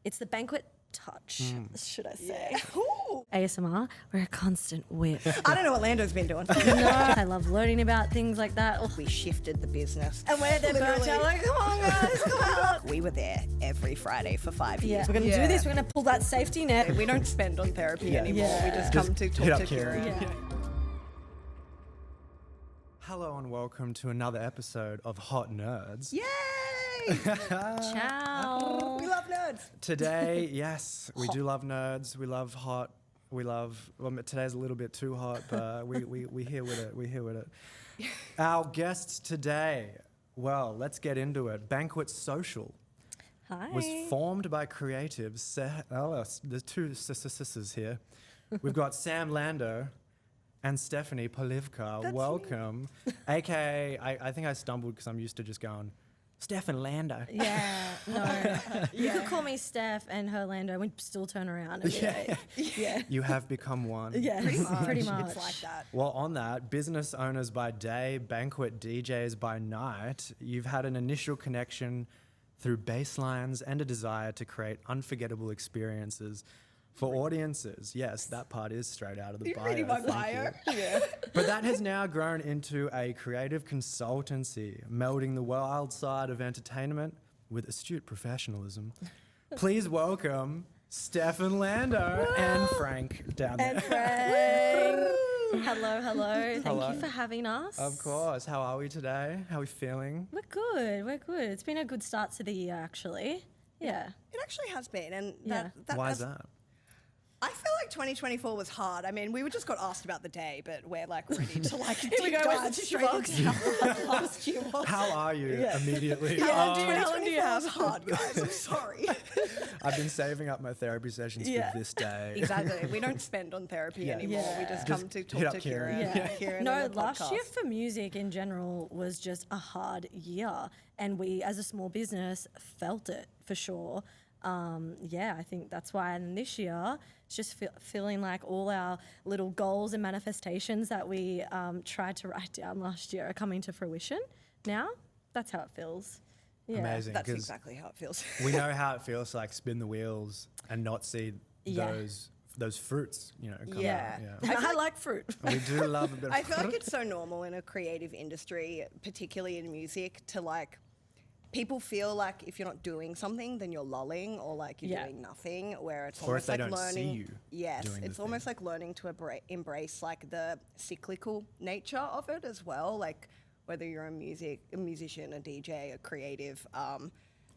It's the Banquet touch, should I say. ASMR, we're a constant whip. I don't know what Lando's been doing. No, I love learning about things like that. We shifted the business. And we're there burnt out, like, come on guys, come on. We were there every Friday for 5 years. We're going to do this, we're going to pull that safety net. We don't spend on therapy anymore. We just come to talk to Kieran. Hello and welcome to another episode of Hot Nerds. Yay! Ciao. We love nerds. Today, yes, we do love nerds. We love hot. We love, well, today's a little bit too hot, but we here with it. We're here with it. Our guests today, well, let's get into it. Banquet Social Hi. was formed by creatives. There's two sisters here. We've got Sam Lando and Stephanie Polivka. That's welcome. AKA, I think I stumbled because I'm used to just going, Steph and Lando. Yeah, no. You could call me Steph and her Lando. We'd still turn around and be like, yeah. You have become one. Yeah, pretty much. It's like that. Well, on that, business owners by day, banquet DJs by night, you've had an initial connection through bass lines and a desire to create unforgettable experiences for audiences. Yes, that part is straight out of the bio. Reading my Thank bio. you. Yeah. But that has now grown into a creative consultancy, melding the wild side of entertainment with astute professionalism. Please welcome Steph and Lando and Frank down there. And Frank. Hello. Hello. Thank you for having us. Of course. How are we today? How are we feeling? We're good. It's been a good start to the year, actually. Yeah. It actually has been. And Yeah. that Why is that? I feel like 2024 was hard. I mean, we just got asked about the day, but we're like ready to like Here we deep go, dive where's the straight box? into how last year was. How are you immediately? How Oh, do you- how long do you have? was hard, guys. I'm sorry. I've been saving up my therapy sessions Yeah. for this day. Exactly. We don't spend on therapy Yeah. anymore. Yeah. We just Just come to hit talk up to Kieran. Kieran. Yeah. Kieran No, and the last year podcast. for music in general was just a hard year, and we, as a small business, felt it for sure. I think that's why. And this year, it's just feeling like all our little goals and manifestations that we tried to write down last year are coming to fruition now. That's how it feels. Yeah. Amazing. That's 'cause exactly how it feels. we know how it feels to like spin the wheels and not see Yeah. those fruits, come Yeah. out. And I like fruit. We do love a bit of I feel like fruit. it's so normal in a creative industry, particularly in music, to like people feel like if you're not doing something, then you're lulling or like you're Yeah. doing nothing. Where it's Or if almost they like don't see learning. you Yes, doing the it's almost thing. like learning to embrace like the cyclical nature of it as well. Like whether you're a musician, a DJ, a creative.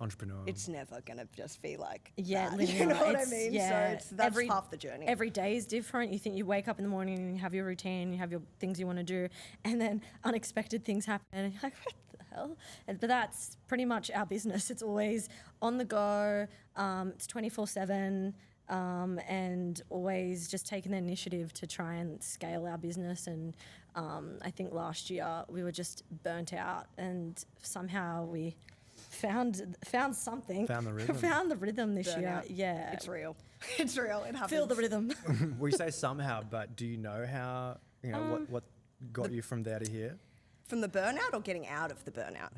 Entrepreneur. It's never gonna just be like Yeah, that, linear. you know what I It's- mean? yeah, So that's half the journey. Every day is different. You think you wake up in the morning and you have your routine, you have your things you want to do, and then unexpected things happen, and you're like, what the hell? But that's pretty much our business. It's always on the go. It's 24/7, and always just taking the initiative to try and scale our business. And I think last year we were just burnt out, and somehow we found something. Found the rhythm. Found the rhythm this year. Burnout. Yeah. It's real. It's real. It happens. Feel the rhythm. we say somehow, but do you know how? What got you from there to here? From the burnout or getting out of the burnout?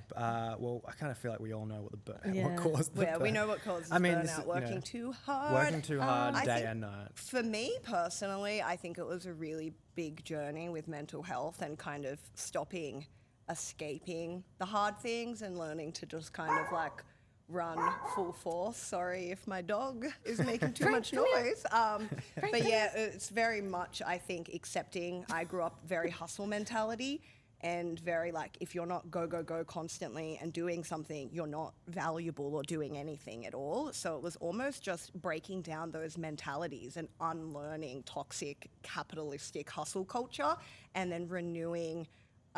Well, I kind of feel like we all know what Yeah. what caused the Yeah, we burn- know what causes I mean, burnout. this is, Working too hard. Working too hard, I day think and night. For me personally, I think it was a really big journey with mental health and kind of stopping escaping the hard things and learning to just kind of like run full force. Sorry if my dog is making too much noise. But yeah, it's very much, I think, accepting. I grew up very hustle mentality and very like, if you're not go constantly and doing something, you're not valuable or doing anything at all. So it was almost just breaking down those mentalities and unlearning toxic capitalistic hustle culture and then renewing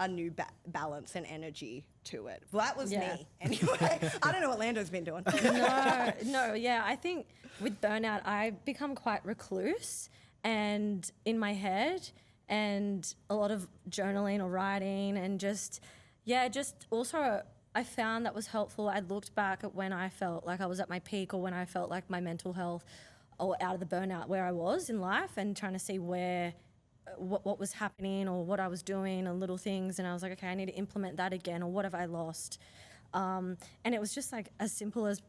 a new balance and energy to it. Well, that was me. Anyway, I don't know what Lando's been doing. Yeah. I think with burnout, I've become quite recluse and in my head, and a lot of journaling or writing, and just also I found that was helpful. I looked back at when I felt like I was at my peak, or when I felt like my mental health or out of the burnout where I was in life, and trying to see what was happening or what I was doing and little things. And I was like, okay, I need to implement that again, or what have I lost? And it was just like as simple as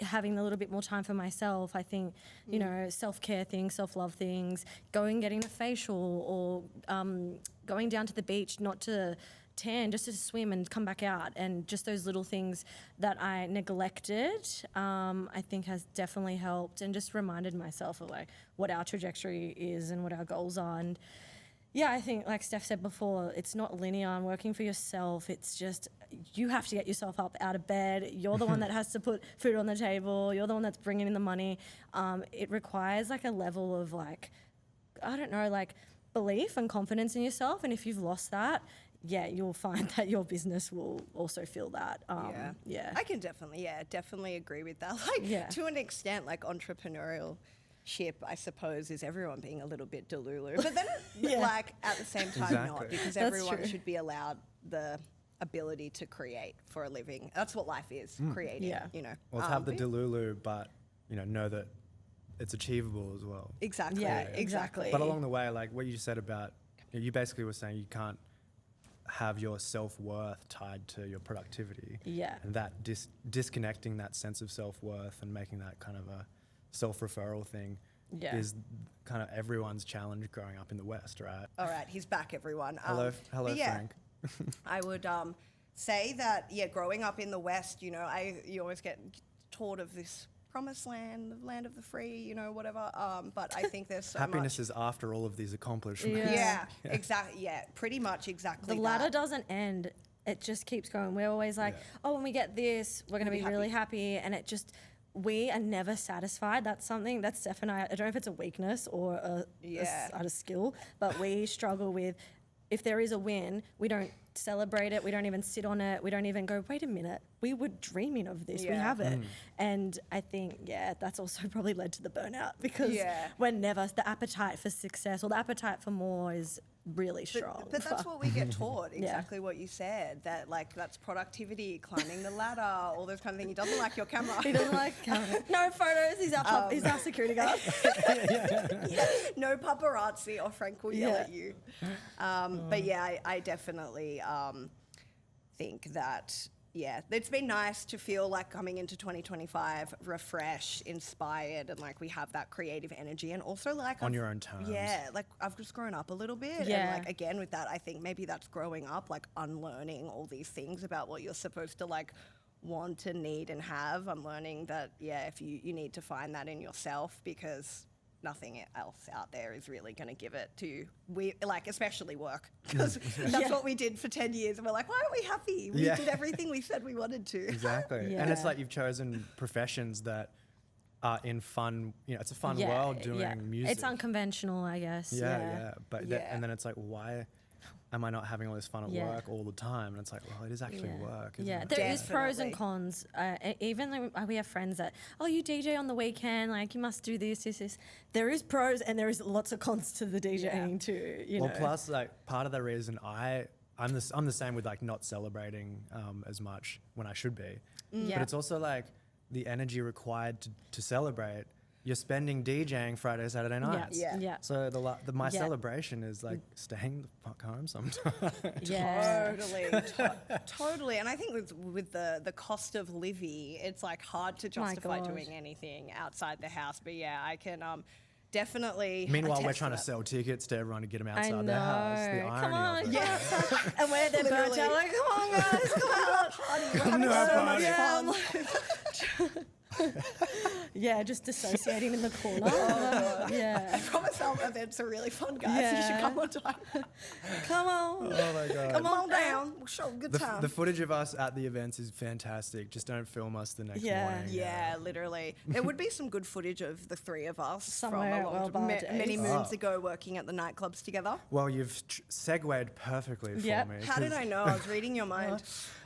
having a little bit more time for myself. I think, you know, self-care things, self-love things, getting a facial, or going down to the beach, not to tan, just to swim and come back out, and just those little things that I neglected, I think has definitely helped, and just reminded myself of like what our trajectory is and what our goals are. And yeah, I think like Steph said before, it's not linear and working for yourself. It's just, you have to get yourself up out of bed. You're the one that has to put food on the table. You're the one that's bringing in the money. It requires like a level of like, I don't know, like belief and confidence in yourself. And if you've lost that, yeah, you'll find that your business will also feel that. Yeah. I can definitely agree with that. Like to an extent, like entrepreneurial ship, I suppose, is everyone being a little bit delulu. But then like at the same time not, because everyone should be allowed the ability to create for a living. That's what life is, creating, you know. Well, to have the delulu, but, you know that it's achievable as well. Exactly. Yeah, exactly. But along the way, like what you said about, you basically were saying you can't have your self-worth tied to your productivity. Yeah. And that disconnecting that sense of self-worth and making that kind of a self-referral thing is kind of everyone's challenge growing up in the West, right? All right, he's back, everyone. Hello, Frank. I would say that, growing up in the West, you know, you always get taught of this promised land, the land of the free, you know, whatever. But I think there's so happiness much. is after all of these accomplishments. Yeah, exactly. Yeah, pretty much exactly. The ladder doesn't end. It just keeps going. We're always like, oh, when we get this, we're going to be really happy. And it just, we are never satisfied. That's something that Steph and I don't know if it's a weakness or a skill, but we struggle with, if there is a win, we don't celebrate it. We don't even sit on it. We don't even go, wait a minute, we were dreaming of this. We have it. And I think, that's also probably led to the burnout, because we're never, the appetite for success or the appetite for more is really strong. But that's what we get taught, exactly what you said, that like that's productivity, climbing the ladder, all those kind of things. He doesn't like your camera. He doesn't like camera. No photos, he's our security guard. No paparazzi or Frank will yell at you. But I definitely think that, it's been nice to feel like coming into 2025 refreshed, inspired, and like we have that creative energy, and also like on your own terms. Yeah, like I've just grown up a little bit, and like again with that, I think maybe that's growing up, like unlearning all these things about what you're supposed to like want and need and have. I'm learning that if you need to find that in yourself, because nothing else out there is really going to give it to you. We like, especially work, because that's what we did for 10 years. And we're like, why aren't we happy? We did everything we said we wanted to. Exactly. And it's like you've chosen professions that are in fun, you know, it's a fun world doing music. It's unconventional, I guess. But and then it's like, why am I not having all this fun at work all the time? And it's like, well, it is actually work, isn't it? There is pros and cons. Even though we have friends that, you DJ on the weekend, like you must do this. There is pros and there is lots of cons to the DJing too. You know. Plus, like part of the reason I'm the same with like not celebrating as much when I should be. But it's also like the energy required to celebrate. You're spending DJing Friday, Saturday nights. So my celebration is like staying the fuck home sometimes. Totally. And I think with the cost of living, it's like hard to justify doing anything outside the house. But I can definitely. Meanwhile, we're trying to sell tickets to everyone to get them outside their house. The irony of it. And we're there burnt out, like, come on guys, come out. Just dissociating in the corner. I promise our events are really fun, guys. You should come on time. Come on. Oh my God. Come on down. We'll show a good time. The footage of us at the events is fantastic. Just don't film us the next morning. Yeah, literally. There would be some good footage of the three of us somewhere from many moons ago working at the nightclubs together. Well, you've segued perfectly for me. How did I know? I was reading your mind.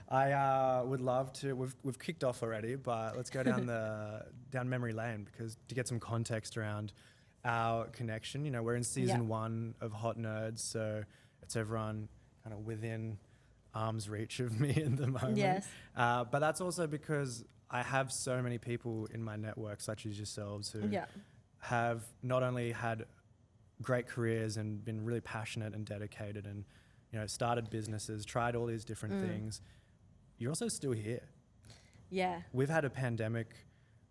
I would love to. We've kicked off already, but let's go down down memory lane, because to get some context around our connection. You know, we're in season 1 of Hot Nerds, so it's everyone kind of within arm's reach of me at the moment. Yes. But that's also because I have so many people in my network, such as yourselves, who have not only had great careers and been really passionate and dedicated, and started businesses, tried all these different things. You're also still here. Yeah. we've had a pandemic.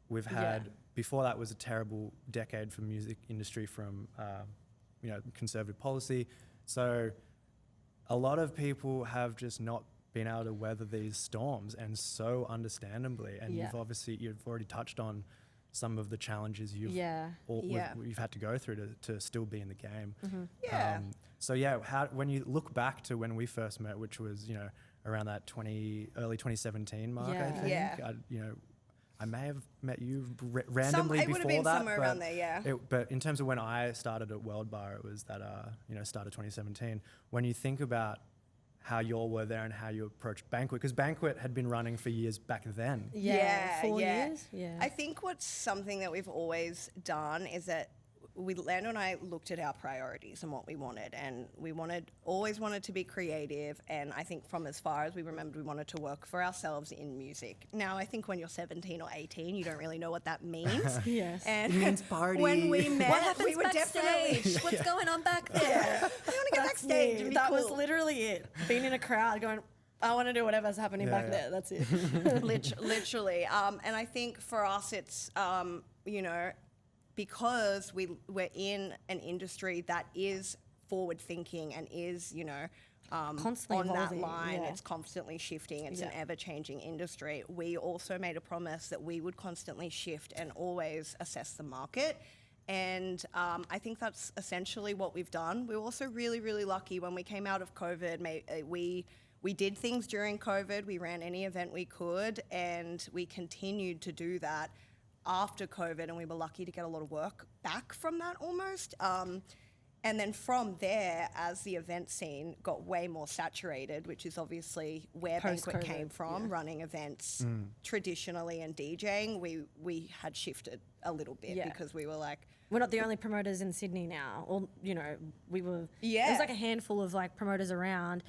We've had, Yeah. before that was a terrible decade for music industry from, conservative policy. So a lot of people have just not been able to weather these storms, and so understandably. And Yeah. you've already touched on some of the challenges you've Yeah. you've had to go through to still be in the game. Yeah. So yeah, when you look back to when we first met, which was around that early 2017 mark, I Yeah. think. Yeah. I may have met you randomly it would before have been that, somewhere around there, yeah. But in terms of when I started at Worldbar, it was that start of 2017. When you think about how you all were there and how you approached Banquet, because Banquet had been running for years back then. Yeah. 4 years. Yeah. I think what's something that we've always done is that Lando and I looked at our priorities and what we wanted, and we always wanted to be creative. And I think from as far as we remembered, we wanted to work for ourselves in music. Now, I think when you're 17 or 18, you don't really know what that means. Yes. And It means party. when we met, What happens we were backstage? definitely. What's going on back there? I want to get backstage and be That cool. was literally it. Being in a crowd going, I want to do whatever's happening back there. That's it. Literally. And I think for us, it's, because we're in an industry that is forward thinking and is, Constantly on that evolving, line, yeah. it's constantly shifting. It's an Yeah. ever-changing industry. We also made a promise that we would constantly shift and always assess the market. And I think that's essentially what we've done. We were also really, really lucky when we came out of COVID. We did things during COVID. We ran any event we could, and we continued to do that after COVID, and we were lucky to get a lot of work back from that almost. And then from there, as the event scene got way more saturated, which is obviously where Banquet Post-COVID, came from, running events traditionally and DJing, we had shifted a little bit Yeah. because we were like, We're not the only promoters in Sydney now. Or, we were, Yeah. there was like a handful of like promoters around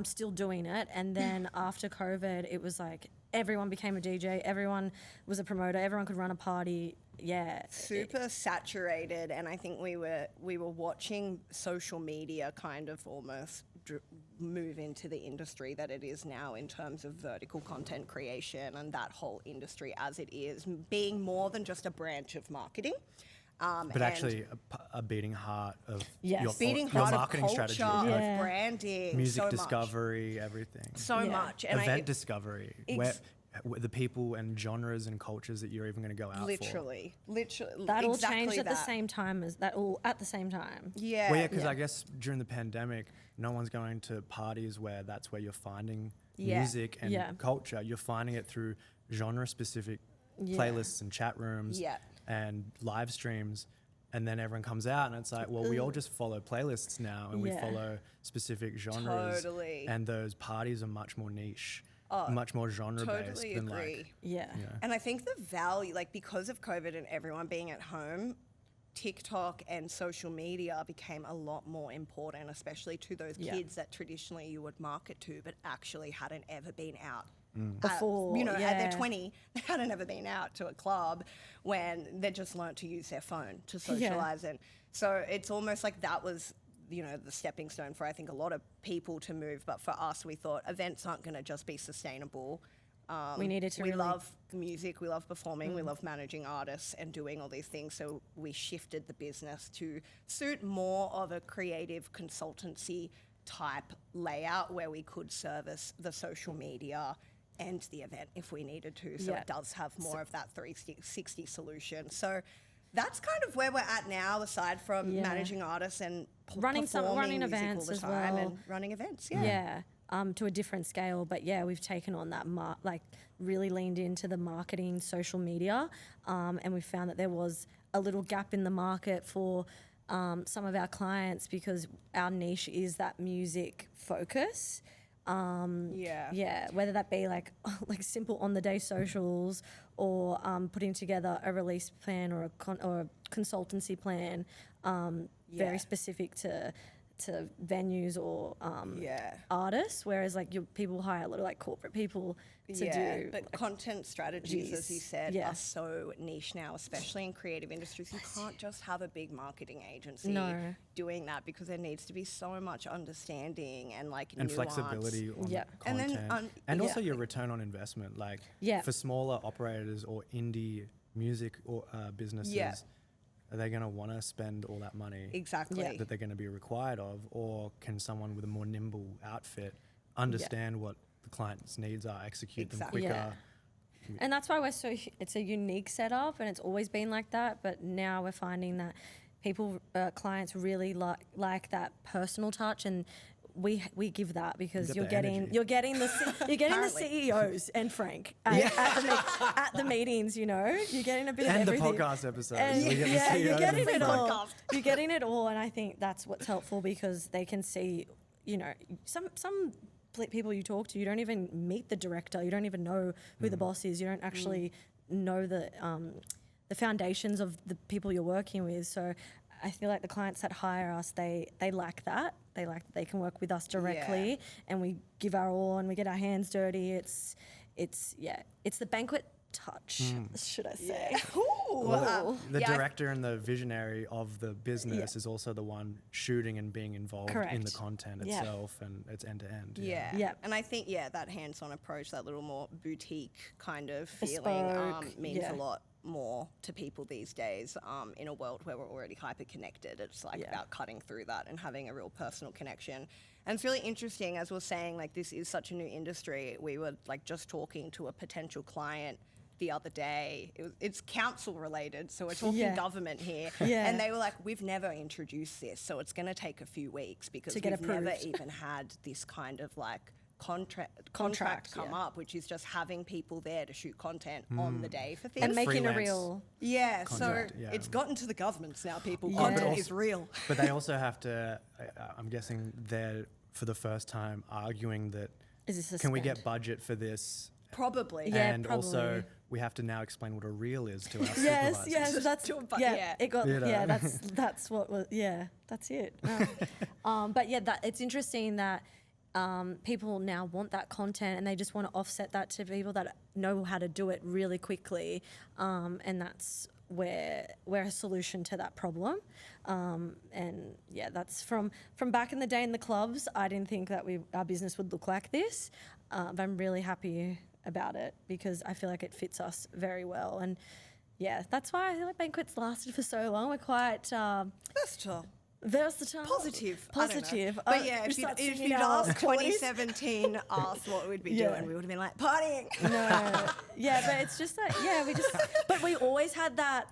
still doing it. And then after COVID, it was like everyone became a DJ, everyone was a promoter, everyone could run a party. Yeah. super saturated, and I think we were watching social media kind of almost move into the industry that it is now in terms of vertical content creation and that whole industry as it is, being more than just a branch of marketing. But and actually a beating heart of Yes. your, beating your heart of marketing culture, strategy, Yeah. of branding, music so much. discovery, everything. So Yeah. much. And Event discovery, Ex- where the people and genres and cultures that you're even going to go out literally, That all exactly changed at the that. same time as that all at the same time. Yeah. for. Well, yeah, because Yeah. I guess during the pandemic, no one's going to parties where that's where you're finding Yeah. music and Yeah. culture. You're finding it through genre-specific Yeah. playlists and chat rooms Yeah. and live streams. And then everyone comes out and it's like, well, we all just follow playlists now and we Yeah. follow specific genres. Totally. And those parties are much more niche, much more genre-based Totally than agree. like, Yeah. And I think the value, like because of COVID and everyone being at home, TikTok and social media became a lot more important, especially to those Yeah. kids that traditionally you would market to, but actually hadn't ever been out. Before, At yeah. their 20, they hadn't ever been out to a club when they just learnt to use their phone to socialize. And so it's almost like that was, the stepping stone for, I think, a lot of people to move. But for us, we thought events aren't going to just be sustainable. We needed to We really- love music, we love performing, we love managing artists and doing all these things. So we shifted the business to suit more of a creative consultancy type layout where we could service the social media and the event if we needed to. So Yeah. it does have more of that 360 solution. So that's kind of where we're at now, aside from Yeah. managing artists and Running performing music events all the as time well. and running events. Yeah. To a different scale, but yeah, we've taken on that really leaned into the marketing, social media, and we found that there was a little gap in the market for some of our clients because our niche is that music focus. Yeah, whether that be like simple on the day socials or putting together a release plan or a consultancy plan, very Yeah. specific to to venues or artists, whereas like people hire a lot of like corporate people to do. But content strategies, as you said, Yeah. are so niche now, especially in creative industries. You can't just have a big marketing agency No. doing that, because there needs to be so much understanding and like And nuance. flexibility on Yeah. And content. then, And also your return on investment. Like Yeah. for smaller operators or indie music or businesses, Yeah. are they going to want to spend all that money Exactly. that they're going to be required of? Or can someone with a more nimble outfit understand what the client's needs are, execute them Exactly. quicker? Yeah. And that's why it's a unique setup, and it's always been like that. But now we're finding that clients really like that personal touch, and we give that, because get you're the getting energy. you're getting the CEOs and Frank at the meetings. You know, you're getting a bit And of the everything. podcast episodes. And we get the yeah, you're CEOs getting and it Frank. all. You're getting it all, and I think that's what's helpful, because they can see, you know, some people you talk to, you don't even meet the director, you don't even know who the boss is, you don't actually know the foundations of the people you're working with. So I feel like the clients that hire us, they like that. They like that they can work with us directly, and we give our all and we get our hands dirty. It's the banquet touch, should I say? Well, the yeah, I- director and the visionary of the business is also the one shooting and being involved in the Correct. content Yeah. itself, and it's end to end. Yeah. Yeah. And I think, that hands-on approach, that little more boutique kind of Bespoke, feeling means yeah. a lot more to people these days, in a world where we're already hyper-connected. It's like about cutting through that and having a real personal connection. And it's really interesting, as we're saying, like this is such a new industry. We were like just talking to a potential client the other day. It's council related, so we're talking government here. Yeah. And they were like, we've never introduced this, so it's going to take a few weeks, because To get we've never approved. even had this kind of like contract come yeah. up, which is just having people there to shoot content on the day for things. And making a freelance. real Contract, so yeah. it's gotten to the governments now, people. Yeah. Content But is real. But they also have to, I'm guessing they're for the first time arguing that, is this a can we spend? get budget for this? Probably. Yeah, And also probably. we have to now explain what a reel is to our Yes, supervisors. yes, that's yeah. It got You know. That's what was that's it. No. But yeah, it's interesting that people now want that content, and they just want to offset that to people that know how to do it really quickly, and that's where we're a solution to that problem. And yeah, that's from back in the day in the clubs. I didn't think that our business would look like this, but I'm really happy about it, because I feel like it fits us very well. And yeah, that's why I feel like Banquet's lasted for so long. We're quite Versatile. versatile, Positive. I don't know. positive. But yeah, we if start you'd singing our asked 40s. 2017, asked what we'd be Yeah. doing, we would have been like, partying. No, yeah, but it's just like but we always had that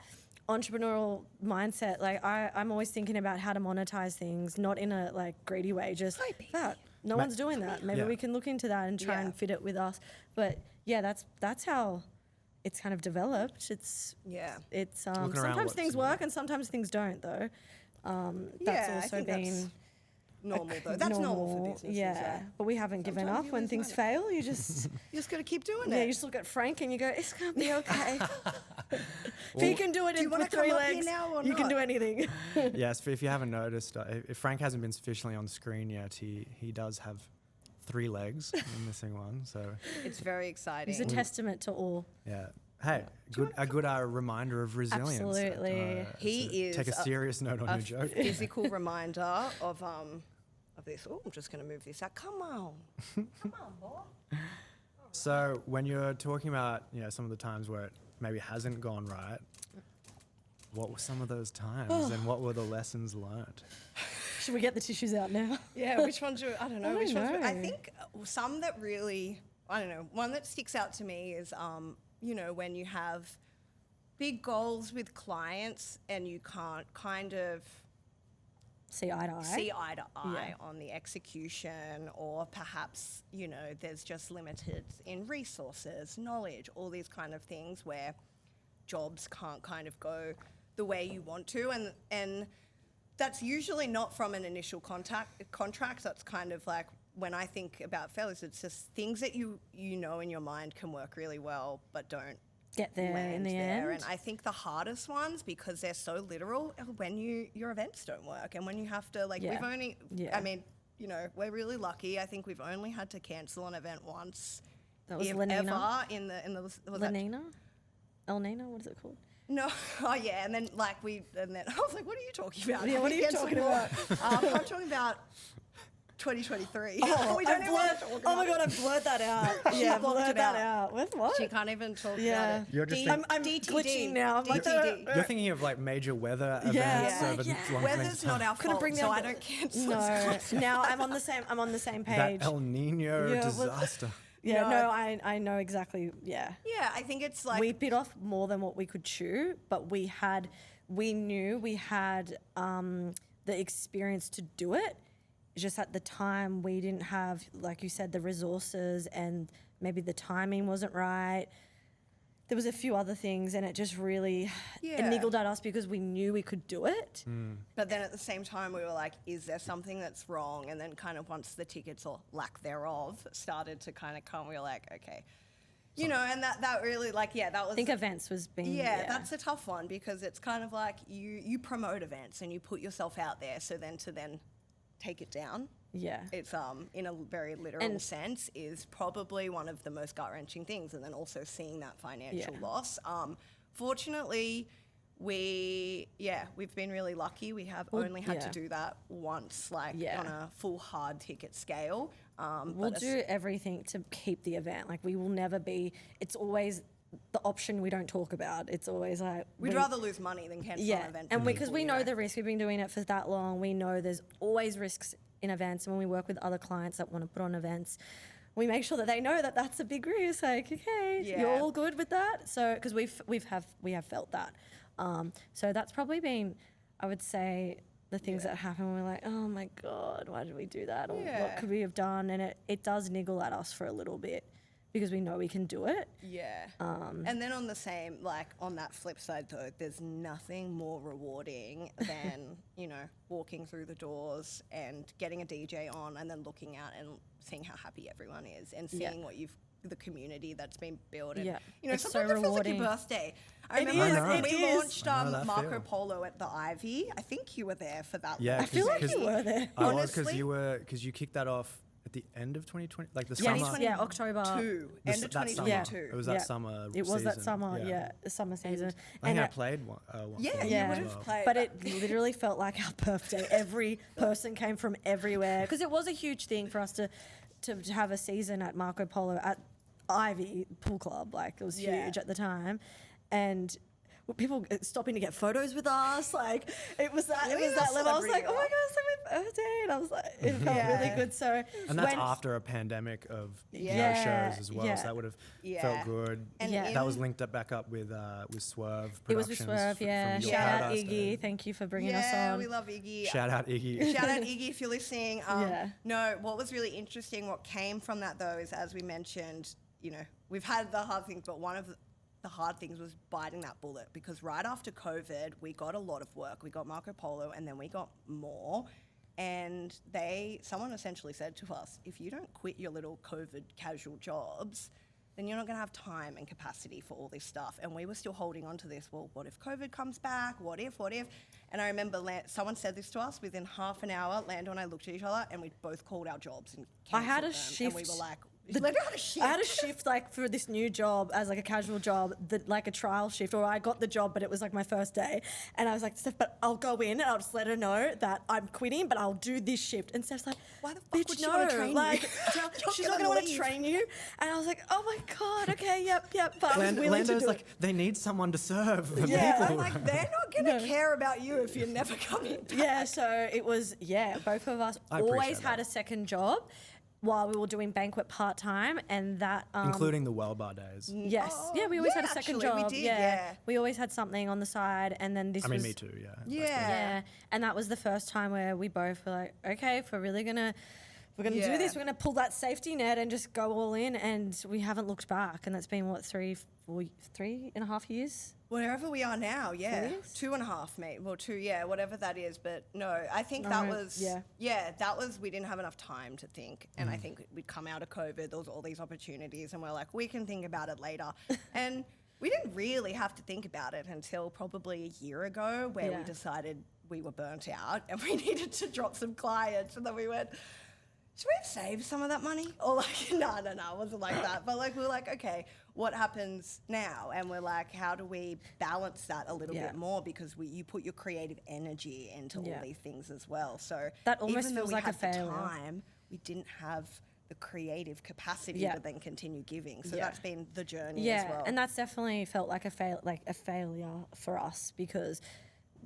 entrepreneurial mindset. Like I'm always thinking about how to monetize things, not in a like greedy way. Just that no one's doing that. Maybe Yeah. we can look into that and try and fit it with us. But yeah, that's how it's kind of developed. It's Looking around sometimes what's things new. work and sometimes things don't though. That's Yeah, I also think that's been normal though. That's normal for businesses. yeah. But we haven't given Sometimes up you when lose things money. fail. You just You just got to keep doing yeah, it. you just look at Frank and you go, it's gonna be okay. If he can do it Do you with wanna 3 come up here legs, now or you can not? do anything. Yes, if you haven't noticed, if Frank hasn't been officially on screen yet, he does have 3 legs, the missing one. So It's very exciting. It's a testament to all. yeah. Hey, a good reminder of resilience. Absolutely. He Take a is serious note on a your joke. physical reminder of this. Oh, I'm just going to move this out. Come on. Come on, boy. So when you're talking about some of the times where it maybe hasn't gone right, what were some of those times, and what were the lessons learned? Should we get the tissues out now? Yeah, which ones do I don't know. I Which don't ones? I know. think some that really, I don't know. One that sticks out to me is, when you have big goals with clients and you can't kind of See eye to eye. see eye to eye Yeah. on the execution, or perhaps, there's just limited in resources, knowledge, all these kind of things where jobs can't kind of go the way you want to. And that's usually not from an initial contract. That's kind of like, when I think about failures, it's just things that you know in your mind can work really well, but don't get there land in the there. end. And I think the hardest ones, because they're so literal, are when your events don't work and when you have to, like, we've only, I mean, you know, we're really lucky. I think we've only had to cancel an event once. That was if Lenina. ever in the was that- Lenina? El Nino, what is it called? No, oh yeah, and then I was like, what are you talking about? Yeah, what are you talking about? I'm talking about 2023. Oh, we don't even want to talk about oh my God, I've blurred that out. yeah, blocked blurred it that out. out. With what? She can't even talk Yeah. about it. You're just I'm DTD. glitching now. I'm like, DTD. You're thinking of like major weather Yeah. events Yeah. over Yeah. long Weather's lengths of not time. our Couldn't fault, bring the so other- I don't cancel. No, now I'm on the same That page. El Nino Yeah, well- disaster. Yeah, No. no, I know exactly. Yeah. Yeah, I think it's like We bit off more than what we could chew, but we knew we had the experience to do it. Just at the time, we didn't have, like you said, the resources, and maybe the timing wasn't right. There was a few other things, and it just really it niggled at us because we knew we could do it. But then at the same time, we were like, is there something that's wrong? And then kind of once the tickets or lack thereof started to kind of come, we were like, okay. You know, and that really, like, that was... I think events was being... Yeah, that's a tough one because it's kind of like you promote events and you put yourself out there, so then to take it down. Yeah. It's in a very literal sense is probably one of the most gut-wrenching things, and then also seeing that financial loss. Fortunately, we've been really lucky. We have only had to do that once, like on a full hard ticket scale. We'll do everything to keep the event. Like, we will never be... It's always the option we don't talk about. It's always like... We'd rather lose money than cancel an event. And because we know the risk. We've been doing it for that long. We know there's always risks in events. And when we work with other clients that want to put on events, we make sure that they know that that's a big risk. Like, okay, you're all good with that. So, because we have felt that. So that's probably been, I would say, the things that happen when we're like, oh my God, why did we do that? Or what could we have done? And it does niggle at us for a little bit because we know we can do it. Yeah. And then on the same, like on that flip side though, there's nothing more rewarding than, you know, walking through the doors and getting a DJ on and then looking out and seeing how happy everyone is and seeing what the community that's been built. And, you know, It's so sometimes it feels like rewarding. your birthday. I It remember is, we it is. launched I know that Marco feel. Polo at the Ivy. I think you were there for that. Yeah, I feel like 'cause you were there. I was because Honestly? you kicked that off at the end of 2020, like the Yeah, summer. yeah, October. End of that summer. 2022. It was that summer. It was that season. summer, the summer season. I think I it- played one. Yeah, for you as would have well. played. But it literally felt like our birthday. Every person came from everywhere because it was a huge thing for us to have a season at Marco Polo at Ivy Pool Club. Like, it was huge at the time, and people stopping to get photos with us. Like, it was that level. I was like, oh my God, it's like my birthday, and I was like, it felt really good. So And that's when- after a pandemic of no Yeah, shows as well, yeah. so that would have Yeah. felt good. And That was linked up back up with Swerve Productions. it was with Swerve, from yeah. your Shout out Paradise Iggy, Day. thank you for bringing us Yeah, on. we love Iggy. Shout out Iggy. Shout out Iggy if you're listening. Yeah. No, what was really interesting, what came from that though, is as we mentioned, you know, we've had the hard things, but one of the hard things was biting that bullet because right after COVID, we got a lot of work. We got Marco Polo and then we got more. And someone essentially said to us, if you don't quit your little COVID casual jobs, then you're not going to have time and capacity for all this stuff. And we were still holding on to this. Well, what if COVID comes back? What if? And I remember someone said this to us within half an hour. Lando and I looked at each other and we both called our jobs and I had cancelled a them. shift. And we were like, Lando had a shift. I had a shift like for this new job as like a casual job, like a trial shift, or I got the job, but it was like my first day. And I was like, Steph, but I'll go in and I'll just let her know that I'm quitting, but I'll do this shift. And Steph's like, Why the fuck bitch, would she no, wanna train you? like, You're she's not gonna gonna want to leave. train you. And I was like, oh my God, okay, yep. But I was willing Lando's to do like, it. they need someone to serve the Yeah, people. I'm like, they're not going to care about you if you're never coming back. Yeah, so it was, both of us I always appreciate had that. a second job while we were doing Banquet part-time, and that... Including the Worldbar days. Yes. Oh, Yeah, we always yeah, had a second actually, we job. did, yeah. We always had something on the side, and then this I mean, was... me too, yeah. Yeah. Yeah. And that was the first time where we both were like, okay, if we're really gonna do this, we're gonna pull that safety net and just go all in, and we haven't looked back. And that's been what, 3.5 years? Wherever we are now, yeah. 4 years? 2.5, mate. Well, 2, yeah, whatever that is. But no, I think that was, we didn't have enough time to think. And I think we'd come out of COVID, there was all these opportunities, and we're like, we can think about it later. And We didn't really have to think about it until probably a year ago where we decided we were burnt out and we needed to drop some clients. And then we went, should we have saved some of that money? Or like, no, it wasn't like that. But like, we were like, okay, what happens now? And we're like, how do we balance that a little bit more? Because you put your creative energy into all these things as well. So that almost even though feels we like had a failure. the time, we didn't have the creative capacity to then continue giving. So that's been the journey as well. And that's definitely felt like a failure for us, because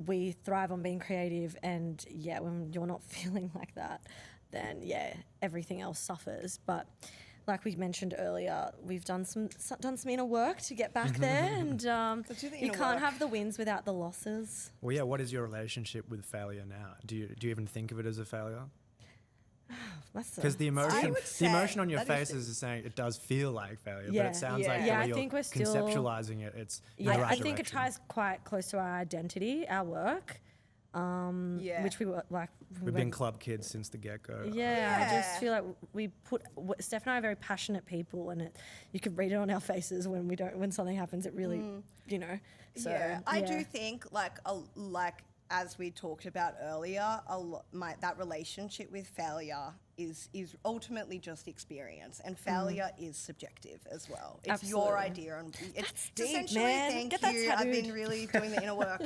we thrive on being creative, and when you're not feeling like that, then everything else suffers. But like we mentioned earlier, we've done some inner work to get back there, and you can't have the wins without the losses. Well, what is your relationship with failure now? Do you even think of it as a failure? Because the emotion on your face is saying it does feel like failure, but it sounds like the way you're conceptualizing it, it's in the right I think it direction. ties quite close to our identity, our work, which we were like. We've been club kids since the get-go. I just feel like we put Steph and I are very passionate people, and you could read it on our faces when something happens. It really, So I do think like as we talked about earlier, that relationship with failure is ultimately just experience, and failure is subjective as well. It's your idea, and it's deep, essentially. man. Thank you. I've been really doing the inner work.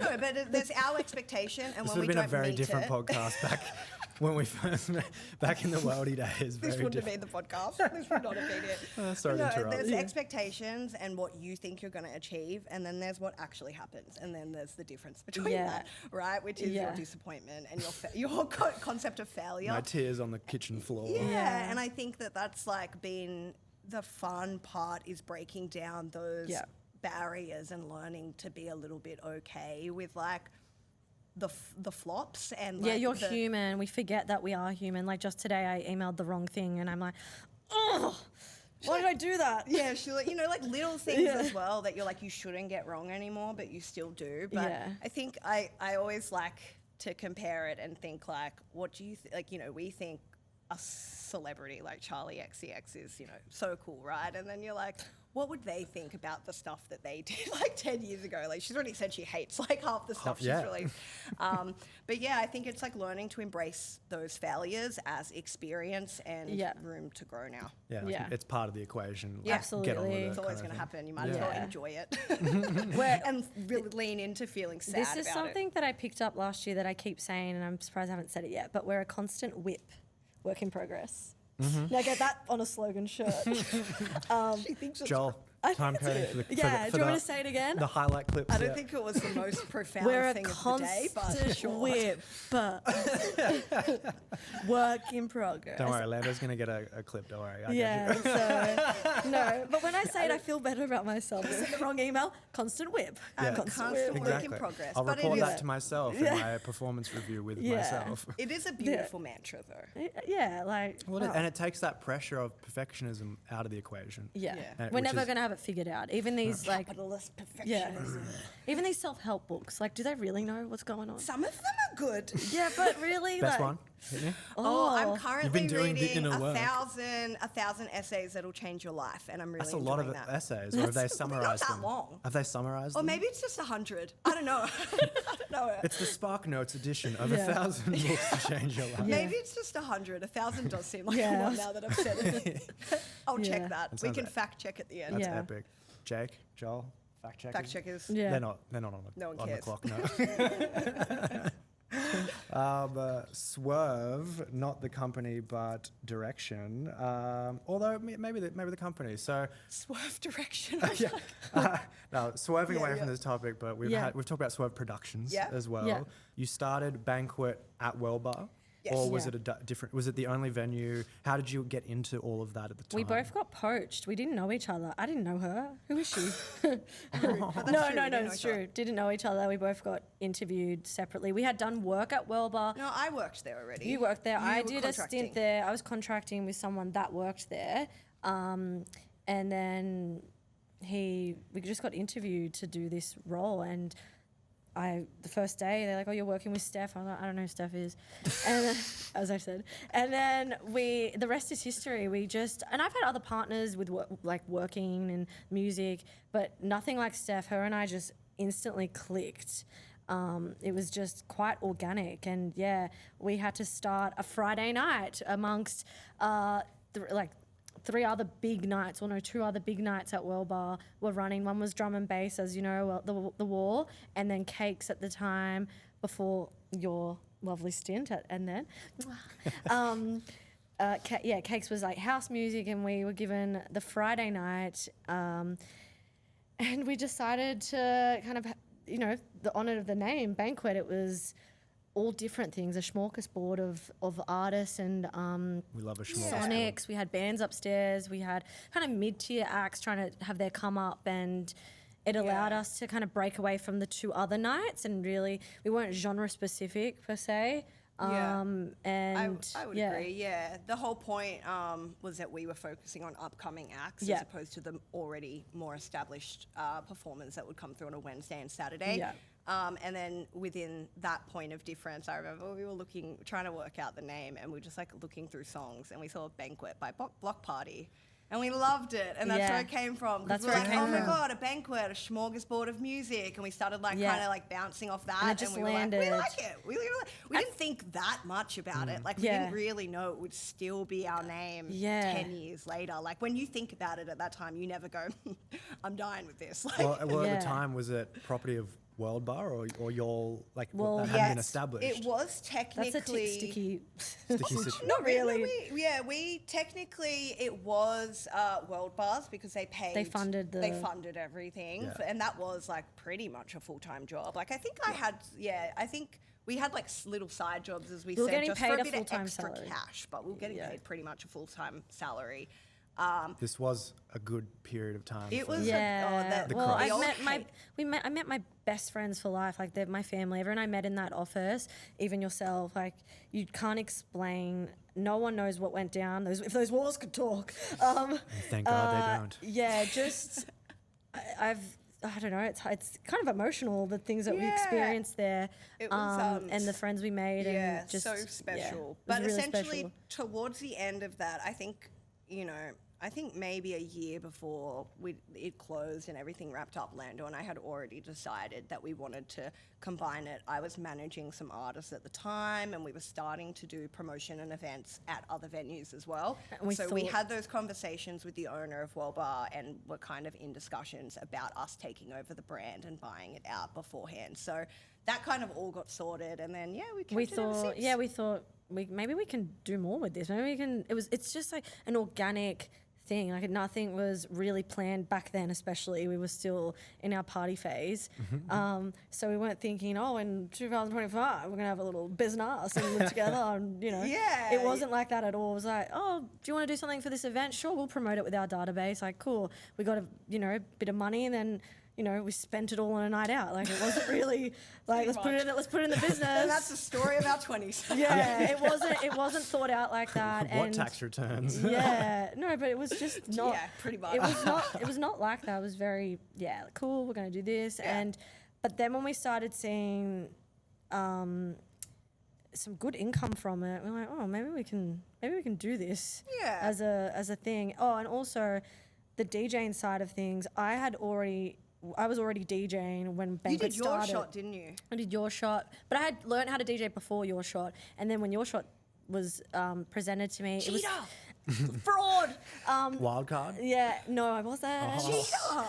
No, but there's our expectation, and This when would we have been don't a very meet different it, podcast back when we first met, back in the worldy days. this Very wouldn't have different. been the podcast. This would not have been it. Sorry to interrupt. There's expectations and what you think you're going to achieve, and then there's what actually happens, and then there's the difference between that, right? Which is your disappointment and your concept of failure. My tears on the kitchen floor. Yeah, and I think that's like been the fun part, is breaking down those barriers and learning to be a little bit okay with like the flops and like you're human. We forget that we are human. Like just today, I emailed the wrong thing, and I'm like, oh, why did I do that? Yeah, sure. Like little things as well that you're like, you shouldn't get wrong anymore, but you still do. But I think I always like to compare it and think like, what do you we think a celebrity like Charlie XCX is, so cool, right? And then you're like, what would they think about the stuff that they did like 10 years ago? Like she's already said she hates like half the stuff she's released. But I think it's like learning to embrace those failures as experience and room to grow now. Yeah, it's part of the equation. Yeah, absolutely. Get on with it, it's always going to happen. You might as well enjoy it and really lean into feeling sad about it. This is something that I picked up last year that I keep saying, and I'm surprised I haven't said it yet, but we're a constant whip, work in progress. Now get that on a slogan shirt. She thinks it's Joel, time coding for the do you want me to say it again? The highlight clips. I don't think it was the most profound We're thing a of the day, but constant sure. whip. Work in progress. Don't worry, Lando's going to get a clip. Don't worry. I get you. So no. But when I say it, I feel better about myself. I sent the wrong email. Constant whip. Yeah. Constant work Exactly. in progress. I'll but report it that is, to myself in my performance review with myself. it is a beautiful mantra, though. Yeah, like. Well, and it takes that pressure of perfectionism out of the equation. Yeah. And We're which never is- going to have it figured out. Even these Capitalist perfectionism. even these self-help books. Like, do they really know what's going on? Some of them are good. Yeah, but really, Best like. one? Hit me? Oh, I'm currently doing the reading inner work. 1,000 essays that'll change your life, and I'm really That's a lot of enjoying that. essays, or have they summarized that them? long. Have they summarized Or them? maybe it's just 100. I don't know. I don't know. It's the Spark Notes edition of 1,000 books to change your life. Maybe it's just 100. 1,000 does seem like a Yeah. lot now that I've said it. I'll Yeah. check that. We sounds can right. fact check at the end. That's Yeah. epic. Jake, Joel, fact checkers? Fact checkers. Yeah. They're not on the, No one on the cares. clock, no. Swerve, not the company, but direction. Although maybe the company. So Swerve direction. no, swerving away yeah. from this topic, but we've talked about Swerve Productions Yeah. as well. Yeah. You started Banquet at Worldbar. Yes. Or was Yeah. it different? Was it the only venue? How did you get into all of that at the time? We both got poached. We didn't know each other. I didn't know her. Who is she? But that's true, we No, didn't know it's each other. true. Didn't know each other. We both got interviewed separately. We had done work at Worldbar. No, I worked there already. You worked there. I were did a contracting. stint there. I was contracting with someone that worked there. And then we just got interviewed to do this role. And the first day they're like, oh, you're working with Steph. I'm like, I don't know who Steph is. And then, as I said, and then the rest is history. And I've had other partners with working and music, but nothing like Steph. Her and I just instantly clicked. It was just quite organic, and we had to start a Friday night amongst two other big nights at Worldbar were running. One was drum and bass, as you know, the Wall, and then Cakes at the time before your lovely stint Cakes was like house music, and we were given the Friday night, and we decided to kind of, the honour of the name Banquet. It was all different things, a smorgasbord of artists and we love a smorgasbord. sonics. We had bands upstairs. We had kind of mid-tier acts trying to have their come up, and it allowed us to kind of break away from the two other nights, and really we weren't genre specific per se. And I would agree. Yeah, the whole point was that we were focusing on upcoming acts as opposed to the already more established performers that would come through on a Wednesday and Saturday. Yeah. And then within that point of difference, I remember we were trying to work out the name, and we were just like looking through songs, and we saw Banquet by Block Party. And we loved it, and that's where it came from. That's we were where like, it came oh my from. God, a banquet, a smorgasbord of music. And we started kind of like bouncing off that. And it just we were landed. like, we like it. We didn't think that much about it. Like, we didn't really know it would still be our name 10 years later. Like, when you think about it at that time, you never go, I'm dying with this. Like, Well, at the time, was it property of Worldbar or your, that hadn't been established? It was technically... That's a sticky... Not really. We technically, it was Worldbar's, because they paid... They funded everything. Yeah. And that was like pretty much a full-time job. Like, I think I think we had like little side jobs, as we were said, getting just paid for a a bit of full-time extra salary. cash, but we were getting paid pretty much a full-time salary. This was a good period of time. It for was I met my best friends for life. Like, they're my family. Everyone I met in that office, even yourself, like, you can't explain. No one knows what went down. If those walls could talk. Thank God they don't. Yeah, just I don't know. It's kind of emotional, the things that we experienced there, It was, and the friends we made. Yeah, and just so special. Yeah, but really essentially, special. towards the end of that, I think, I think maybe a year before it closed and everything wrapped up, Lando and I had already decided that we wanted to combine it. I was managing some artists at the time, and we were starting to do promotion and events at other venues as well. And we had those conversations with the owner of Worldbar, and were kind of in discussions about us taking over the brand and buying it out beforehand. So that kind of all got sorted, and then we thought maybe we can do more with this. Maybe we can. It's just like an organic thing. Like, nothing was really planned back then, especially. We were still in our party phase. So we weren't thinking, in 2025, we're going to have a little business and live together. And, it wasn't like that at all. It was like, do you want to do something for this event? Sure, we'll promote it with our database. Like, cool. We got a bit of money, and then, we spent it all on a night out. Like, it wasn't really like, let's put it in the business. And that's the story of our 20s. It wasn't thought out like that. What tax returns? No, but it was just not. Yeah, pretty much. It was not like that. It was very cool. We're going to do this, but then when we started seeing some good income from it, we're like, maybe we can do this as a thing. And also the DJing side of things. I was already DJing when Banquet started. You did Your Shot, didn't you? I did Your Shot, but I had learned how to DJ before Your Shot, and then when Your Shot was presented to me, it was fraud. Wildcard? Yeah, no, I wasn't. Cheater!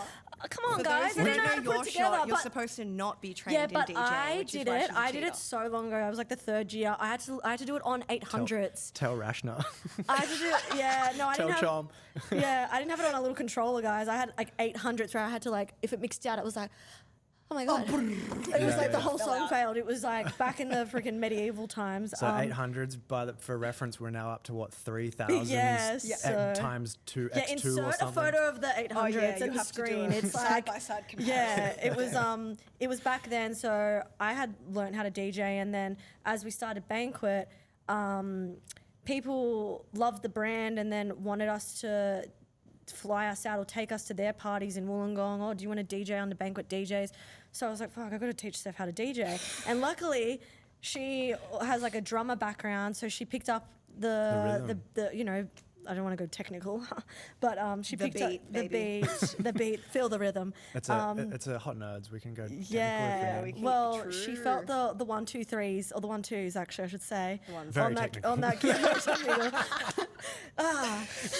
Come on, For guys. those I who don't know how to don't know put Your it together. Shot, you're but supposed to not be trained in DJing, I which did is why it. she's a I did cheater. it so long ago. I was like the third year. I had to do it on 800s. Tell Rashna. I had to do it. Yeah, no, I Tell didn't have. Chom. I didn't have it on a little controller, guys. I had like 800s where I had to, like, if it mixed out, it was like, oh my God. It was like the whole song failed. It was like back in the freaking medieval times. So 800s, for reference, we're now up to what, 3,000 times 2x2 or insert something? a photo of the 800s you and the have to do screen. a It's like side-by-side comparison. it was back then. So I had learned how to DJ, and then as we started Banquet, people loved the brand and then wanted us to fly us out or take us to their parties in Wollongong. Oh, do you want to DJ on the Banquet DJs? So I was like, fuck, I've got to teach Steph how to DJ. And luckily, she has like a drummer background, so she picked up the you know, I don't want to go technical, but she The picked up beat, the baby. the beat, feel the rhythm. It's a hot nerds. We can go technical Yeah, if we we need. can- well, True. she felt the 1, 2, 3s, or the 1, 2s actually, I should say. Very on that technical. on that keyboard.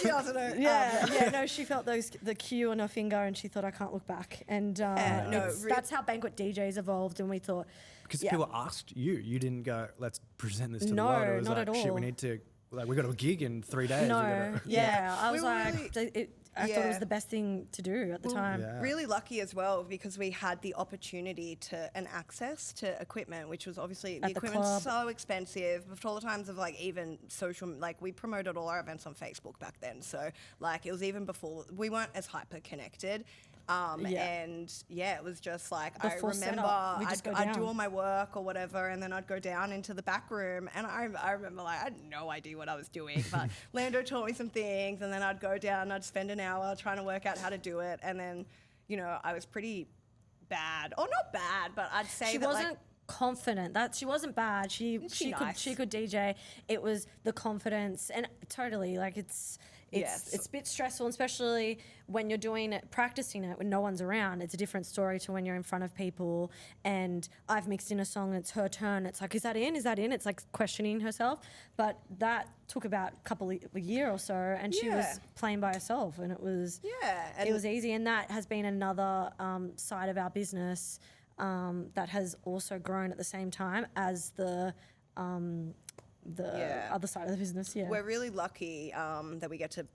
She doesn't know. Yeah, no, she felt the cue on her finger, and she thought, I can't look back. And no, that's how Banquet DJs evolved, and we thought, Because yeah. people asked you. You didn't go, let's present this to No, the world. It was not like, at shit, all. we need to, like, we got a gig in 3 days. no, We gotta, yeah. I was We were like, really- I thought it was yeah. the best thing to do at the time. Yeah. Really lucky as well because we had the opportunity to and access to equipment, which was obviously the At the equipment's club. so expensive. Before all the times of like even social, like we promoted all our events on Facebook back then, so like it was even before we weren't as hyper connected. Yeah. And yeah, it was just like The I full remember setup. We just go I'd do down. all my work or whatever, and then I'd go down into the back room, and I remember like I had no idea what I was doing, but Lando taught me some things, and then I'd go down, and I'd spend an hour trying to work out how to do it, and then you know I was pretty bad, or not bad, but I'd say She that wasn't like confident. That she wasn't bad. She nice? could DJ. It was the confidence, and totally like it's Yes. a bit stressful, especially when you're doing it, practicing it when no one's around. It's a different story to when you're in front of people. And I've mixed in a song, and it's her turn. It's like, is that in? Is that in? It's like questioning herself. But that took about a year or so, and she Yeah. was playing by herself, and it was Yeah, it was easy. And that has been another side of our business that has also grown at the same time as the Yeah. other side of the business. Yeah. We're really lucky that we get to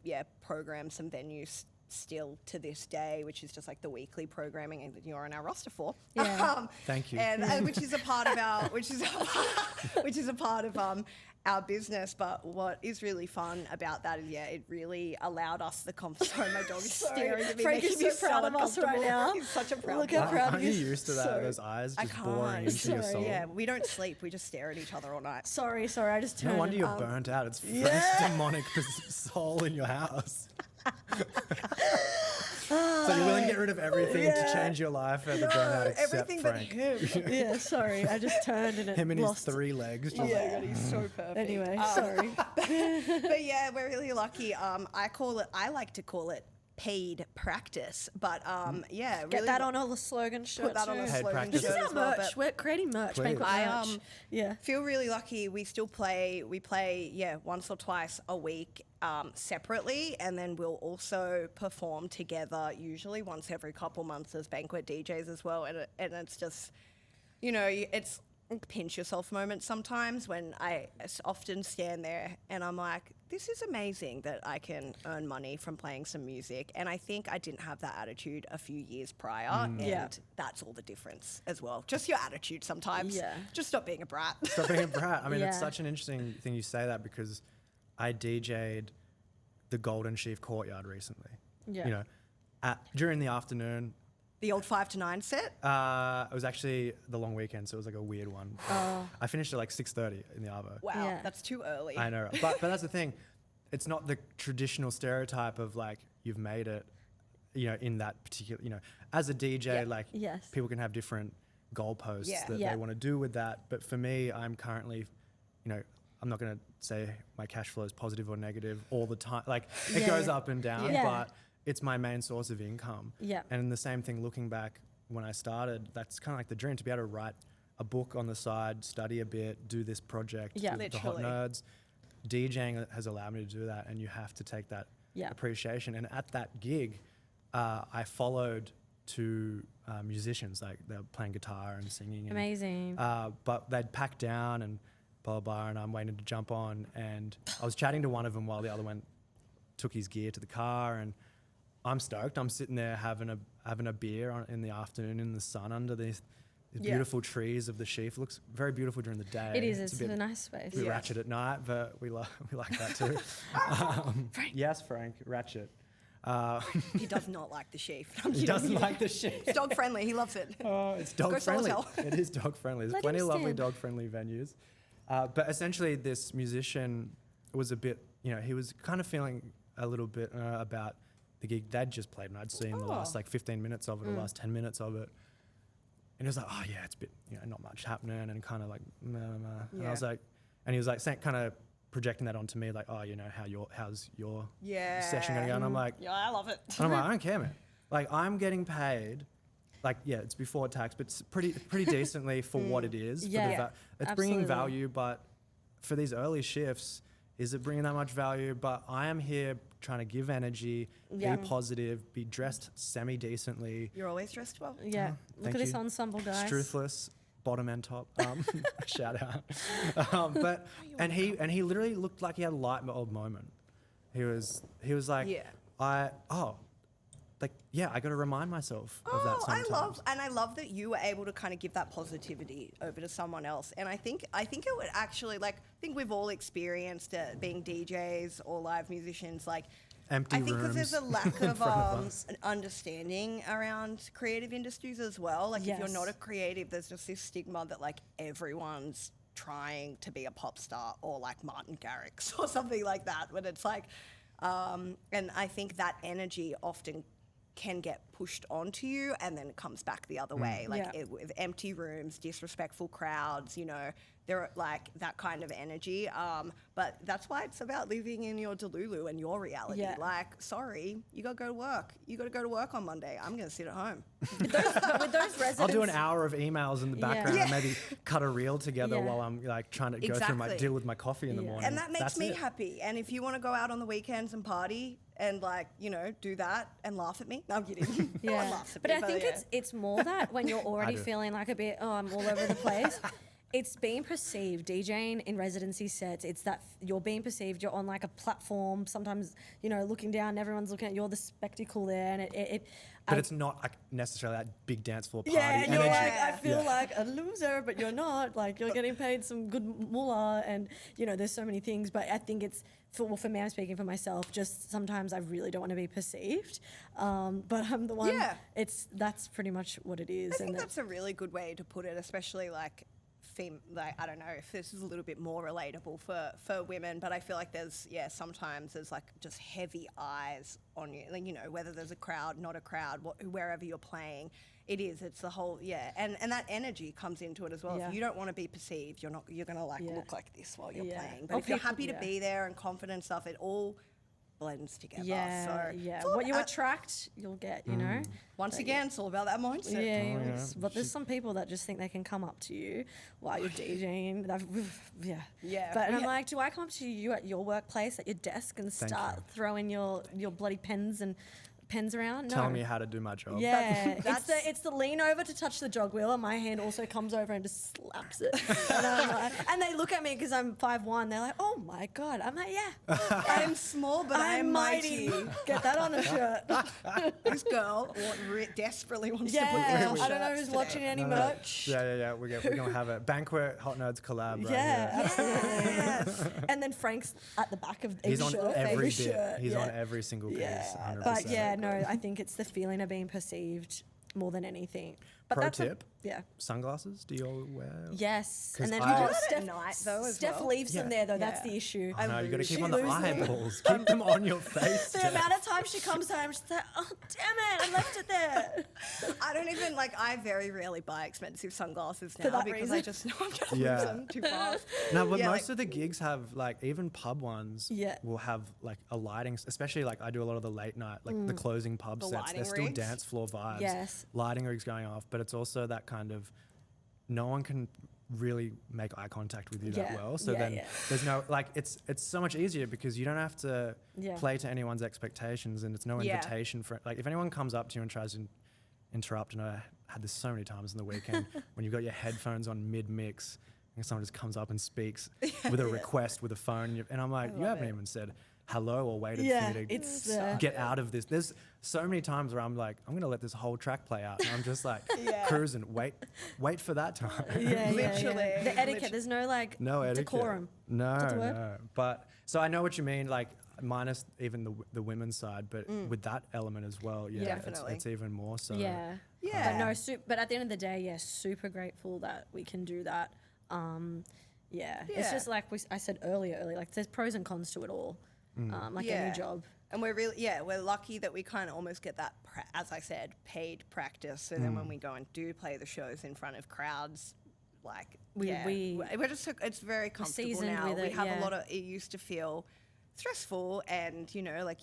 program some venues still to this day, which is just like the weekly programming that you're on our roster for. Yeah. Thank you. And which is a part of our which is a part of our business. But what is really fun about that is it really allowed us the Sorry, my dog is staring at me. Frank making is me so proud of us right uncomfortable. now. He's such a proud Look boy. how proud Aren't he you is. used to that? So- Those eyes I just boring can't. into your Sorry. soul. Yeah, we don't sleep. We just stare at each other all night. Sorry, I just turned. No wonder and, you're burnt out. It's Frank's demonic soul in your house. So you're willing to get rid of everything to change your life and the burnout except everything but Frank. him. Yeah, sorry, I just turned and it Him and lost. his 3 legs. Oh Just my god, he's so perfect. Anyway, sorry. But yeah, we're really lucky. I like to call it paid practice, but yeah, really Get that on a slogan shirt. put that on a too. Paid slogan practice. This is shirt our as well. merch. But We're creating merch. Please. Banquet I, merch. Yeah. feel really lucky. We still play. We play once or twice a week separately, and then we'll also perform together. Usually once every couple months as Banquet DJs as well, and it's just it's pinch yourself moments sometimes when I often stand there and I'm like, this is amazing that I can earn money from playing some music. And I think I didn't have that attitude a few years prior. And Yeah. that's all the difference as well. Just your attitude sometimes. Yeah. Just stop being a brat. Stop being a brat. I mean, it's Yeah. such an interesting thing you say that because I DJ'd the Golden Sheaf Courtyard recently. Yeah. You know, during the afternoon. The old 5 to 9 set. It was actually the long weekend, so it was like a weird one. I finished at like 6:30 in the Arvo. Wow, Yeah. that's too early. I know, but that's the thing. It's not the traditional stereotype of like you've made it, in that particular, as a DJ, like Yes. people can have different goalposts Yeah. that Yeah. they want to do with that. But for me, I'm currently, I'm not going to say my cash flow is positive or negative all the time. Like it Yeah. goes up and down, Yeah. but it's my main source of income. Yeah. And the same thing looking back when I started, that's kind of like the dream to be able to write a book on the side, study a bit, do this project Yeah. with the Hot Literally. Nerds. DJing has allowed me to do that, and you have to take that Yeah. appreciation. And at that gig, I followed two musicians, like they were playing guitar and singing. And, Amazing. but they'd packed down and blah, blah, blah, and I'm waiting to jump on. And I was chatting to one of them while the other one took his gear to the car, and I'm stoked. I'm sitting there having a beer in the afternoon in the sun under these beautiful trees of the Sheaf. It looks very beautiful during the day. It is. It's bit a nice space. bit Yeah. ratchet at night, but we like that too. Yes, Frank, ratchet. He does not like the sheaf. He doesn't like the Sheaf. It's dog friendly. He loves it. It's dog Go friendly. Swallowtail. It is dog friendly. There's Let plenty him of lovely stand. dog friendly venues. But essentially, this musician was a bit, he was kind of feeling a little bit about the gig they'd just played, and I'd seen the last like 15 minutes of it, the last 10 minutes of it. And he was like, oh yeah, it's a bit, not much happening, and kind of like, meh. And I was like, and he was like kind of projecting that onto me, like, oh, how's your session going to go? And I'm like, yeah, I love it. and I'm like, I don't care, man. Like, I'm getting paid, like, yeah, it's before tax, but it's pretty decently for what it is. Yeah, it's bringing value, but for these early shifts, is it bringing that much value? But I am here trying to give energy, be positive, be dressed semi-decently. You're always dressed well. Yeah. Look at this ensemble, guys. Struthless, bottom and top. Shout out. And he literally looked like he had a light bulb moment. He was like, I got to remind myself of that sometimes. I love that you were able to kind of give that positivity over to someone else. And I think it would actually, like, I think we've all experienced it, being DJs or live musicians, like, empty rooms. I think because there's a lack of an understanding around creative industries as well. Like, if you're not a creative, there's just this stigma that, like, everyone's trying to be a pop star or like Martin Garrix or something like that. But it's like, and I think that energy often can get pushed onto you and then it comes back the other way. Like with empty rooms, disrespectful crowds, they're like that kind of energy. But that's why it's about living in your Delulu and your reality. Yeah. Like, sorry, you got to go to work. You got to go to work on Monday. I'm going to sit at home. With those residents, I'll do an hour of emails in the background and maybe cut a reel together while I'm like trying to go through my deal with my coffee in the morning. And that makes me happy. And if you want to go out on the weekends and party and like, do that and laugh at me. No, I'm kidding. No one laughs at me, I think it's more that when you're already feeling like a bit, I'm all over the place. It's being perceived, DJing in residency sets. It's that you're being perceived. You're on like a platform. Sometimes, looking down, everyone's looking at you're the spectacle there, and But it's not like necessarily that big dance floor party. Yeah, and energy. you're like, I feel like a loser, but you're not. Like, you're getting paid some good moolah, and there's so many things. But I think it's for me. I'm speaking for myself. Just sometimes I really don't want to be perceived, but I'm the one. Yeah. That's pretty much what it is. I think that's a really good way to put it, especially like. I don't know if this is a little bit more relatable for women, but I feel like sometimes there's like just heavy eyes on you, like, whether there's a crowd, not a crowd, wherever you're playing, it's the whole, and that energy comes into it as well. If you don't want to be perceived, you're going to like look like this while you're playing. But if you're happy to be there and confident stuff, it all blends together. What you attract, you'll get, Once again, it's all about that mindset. But there's some people that just think they can come up to you while you're DJing. But I'm like, do I come up to you at your workplace, at your desk, and start throwing your bloody pens around? No. Telling me how to do my job. Yeah, it's the lean over to touch the jog wheel, and my hand also comes over and just slaps it. And I'm like, and they look at me because I'm 5'1". They're like, "Oh my god!" I'm like, "Yeah, I'm small, but I'm mighty." Get that on a shirt. This girl desperately wants to put this I don't know who's watching any merch. Yeah. We're gonna have a Banquet Hot Nerds collab. Right Absolutely. And then Frank's at the back of He's every on shirt. every bit. He's on every single piece. 100%. But no, I think it's the feeling of being perceived more than anything. But Pro tip. Yeah. Sunglasses, do you all wear? Yes. And then at night though as Steph well. leaves them there though. That's the issue. I know, you got to keep on the eyeballs. Keep them on your face. The amount of times she comes home, she's like, "Oh, damn it, I left it there." I don't even I very rarely buy expensive sunglasses now because reason. I just know I'm going to lose them too fast. No, but most of the gigs have even pub ones will have a lighting, especially I do a lot of the late night, the closing pub sets. There's still dance floor vibes. Yes. Lighting rigs going off, but it's also that kind of, no one can really make eye contact with you that well. So there's no, it's so much easier because you don't have to play to anyone's expectations, and it's no invitation for, if anyone comes up to you and tries to interrupt, and I had this so many times in the weekend when you've got your headphones on mid-mix and someone just comes up and speaks with a request with a phone, and I'm like, you haven't even said hello or waited for me to get out of this. There's so many times where I'm like, I'm going to let this whole track play out. And I'm just cruising, wait for that time. Literally. The etiquette, there's no etiquette. decorum. No. But, so I know what you mean, minus even the women's side, but with that element as well, Definitely. It's even more so. But at the end of the day, super grateful that we can do that. It's just I said earlier, there's pros and cons to it all. Any job. And we're lucky that we kind of almost get that, as I said, paid practice. So then when we go and do play the shows in front of crowds, like, we're just, it's very comfortable seasoned now. with We it, have yeah. a lot of, it used to feel stressful and, you know, like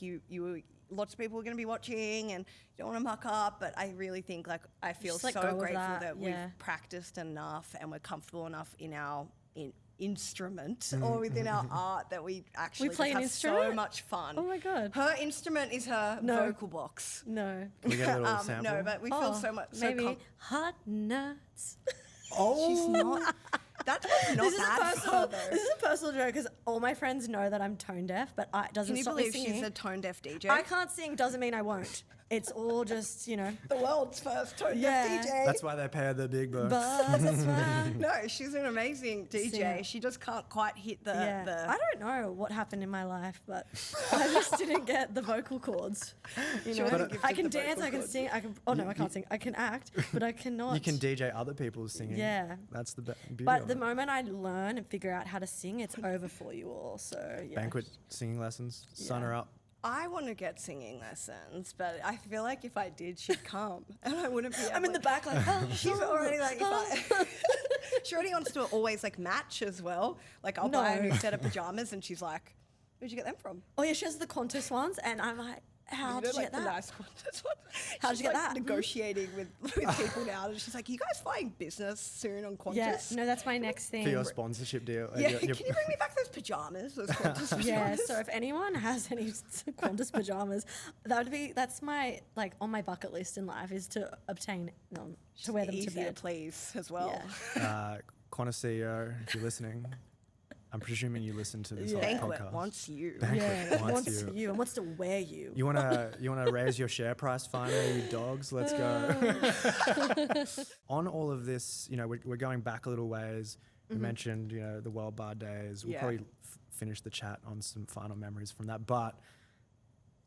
lots of people are going to be watching and you don't want to muck up. But I really think, like, I feel Just let so go of grateful that, that yeah. we've practiced enough and we're comfortable enough in our instrument or within our art that we actually play just an have so instrument? much fun. Oh my God. Her instrument is her vocal box. No. Can we get a little sample? No, but we feel so much. Maybe hot nuts. She's not. That's what's not This is a bad for her, personal. though. This is a personal joke because all my friends know that I'm tone deaf, but it doesn't Can you stop me believe singing. she's a tone deaf DJ? I can't sing doesn't mean I won't. It's all just, you know. The world's first tone Yeah. deaf DJ. That's why they pay her the big bucks. But that's fine. No, she's an amazing DJ. Singer. She just can't quite hit the. Yeah. I don't know what happened in my life, but I just didn't get the vocal cords. You She know, wasn't gifted I can the dance, vocal I can cords. sing, I can. Oh no, I can't sing. I can act, but I cannot. You can DJ other people's singing. Yeah. That's the beauty But of the it. moment I learn and figure out how to sing, it's over for you all. So yeah. Banquet singing lessons, sign Yeah. her up. I want to get singing lessons, but I feel like if I did, she'd come, and I wouldn't be. I'm in the back like. Oh, She's already like. She already wants to always like match as well. Like I'll buy a new No. set of pajamas, and she's like, "Where'd you get them from?" Oh yeah, she has the contest ones, and I'm like, how did you like get that? The nice contest ones. How'd you get like that? Negotiating with people now, and she's like, "You guys flying business soon on Qantas?" Yeah, no, that's my next thing. For your sponsorship deal. Yeah, can you bring me back those pajamas? Those Qantas pajamas? Yeah, so if anyone has any Qantas pajamas, that's my like on my bucket list in life is to obtain them to wear them to easy bed. to please as well. Yeah. Qantas CEO, if you're listening, I'm presuming you listen to this Yeah. whole Banquet podcast. wants you. Banquet Yeah, it wants wants you. you and wants to wear you. You wanna raise your share price finally, you dogs? Let's go. On all of this, you know, we're going back a little ways. We mentioned, you know, the Worldbar days. We'll Yeah. probably finish the chat on some final memories from that. But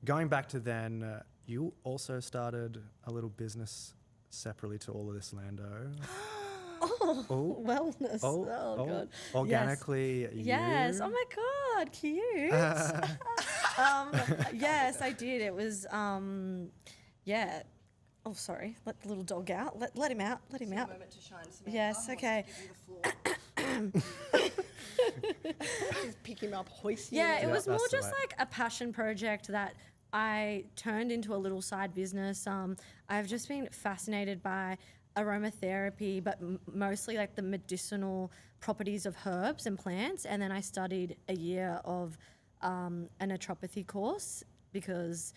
going back to then, you also started a little business separately to all of this, Lando. Oh. Wellness. Oh, God. Organically, Yes. Oh my God, cute. Yes, I did. It was, yeah. Oh, sorry. Let the little dog out. Let him out. Let him out. Moment to shine, Samantha. Yes, okay. Just pick him up, hoist him. Yeah, it Yeah, was more that's the just way. like a passion project that I turned into a little side business. I've just been fascinated by aromatherapy, but mostly like the medicinal properties of herbs and plants. And then I studied a year of a naturopathy course because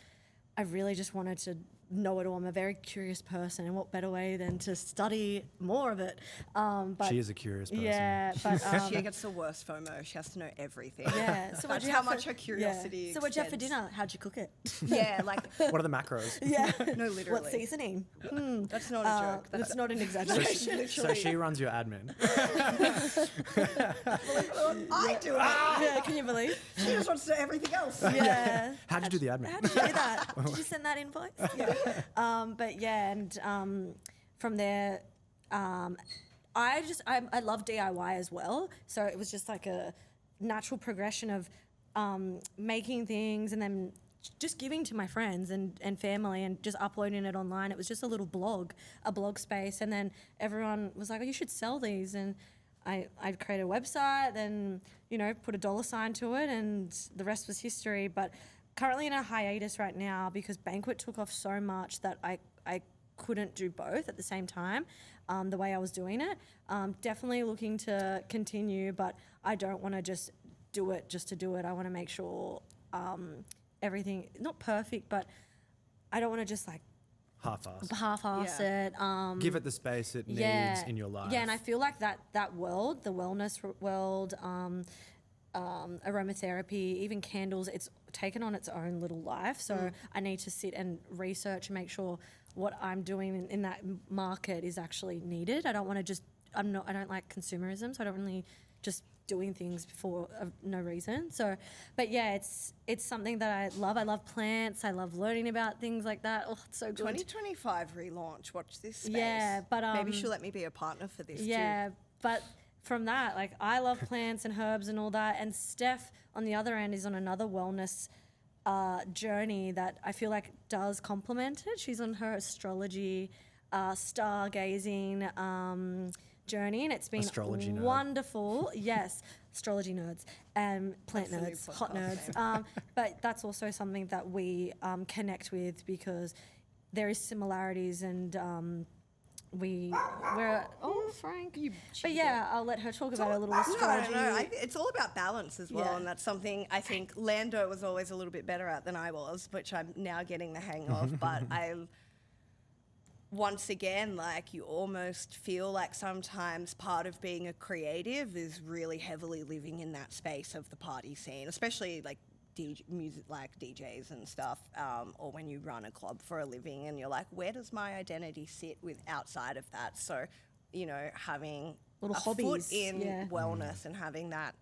I really just wanted to know it all. I'm a very curious person, and what better way than to study more of it? But She is a curious person. yeah, but She gets the worst FOMO. She has to know everything. yeah. So That's how much her curiosity So what'd you have for extends. dinner? How'd you cook it? Yeah, like, What are the macros? Yeah. no, literally. What seasoning? That's not a joke. That's not an So, exaggeration. so she runs your admin. I do it. Yeah, can you believe? She just wants to know everything else. Yeah. How'd you do the admin? How did you do that? Did you send that invoice? Yeah. But yeah, and from there, I love DIY as well. So it was just like a natural progression of making things and then just giving to my friends and family and just uploading it online. It was just a little blog, a blog space. And then everyone was like, oh, you should sell these. And I created a website, then, you know, put a $ to it, and the rest was history. But currently in a hiatus right now because Banquet took off so much that I couldn't do both at the same time, the way I was doing it. Definitely looking to continue, but I don't want to just do it just to do it. I want to make sure everything, not perfect, but I don't want to just like half-ass Yeah. it. Give it the space it needs Yeah. in your life. Yeah, and I feel like that world, the wellness world, aromatherapy, even candles, it's taken on its own little life. So I need to sit and research and make sure what I'm doing in that market is actually needed. I don't want to just, I don't like consumerism, so I don't really just doing things for no reason. So, but yeah, it's something that I love. I love plants. I love learning about things like that. Oh, it's so good. 2025 relaunch. Watch this space. Yeah, but maybe she'll let me be a partner for this Yeah, too. but from that, like I love plants and herbs and all that. And Steph, on the other end, is on another wellness journey that I feel like does complement it. She's on her astrology, stargazing journey, and it's been Astrology nerd. wonderful. Yes, astrology nerds and plant That's the new nerds, hot podcast nerds. But that's also something that we connect with because there is similarities, and we're Frank. But yeah, I'll let her talk about a little astrology. No. It's all about balance as well, Yeah. and that's something I think Lando was always a little bit better at than I was, which I'm now getting the hang of. But once again, like, you almost feel like sometimes part of being a creative is really heavily living in that space of the party scene, especially like music, like DJs and stuff, or when you run a club for a living and you're like, where does my identity sit with outside of that? So, you know, having Little a hobbies, foot in yeah. wellness and having that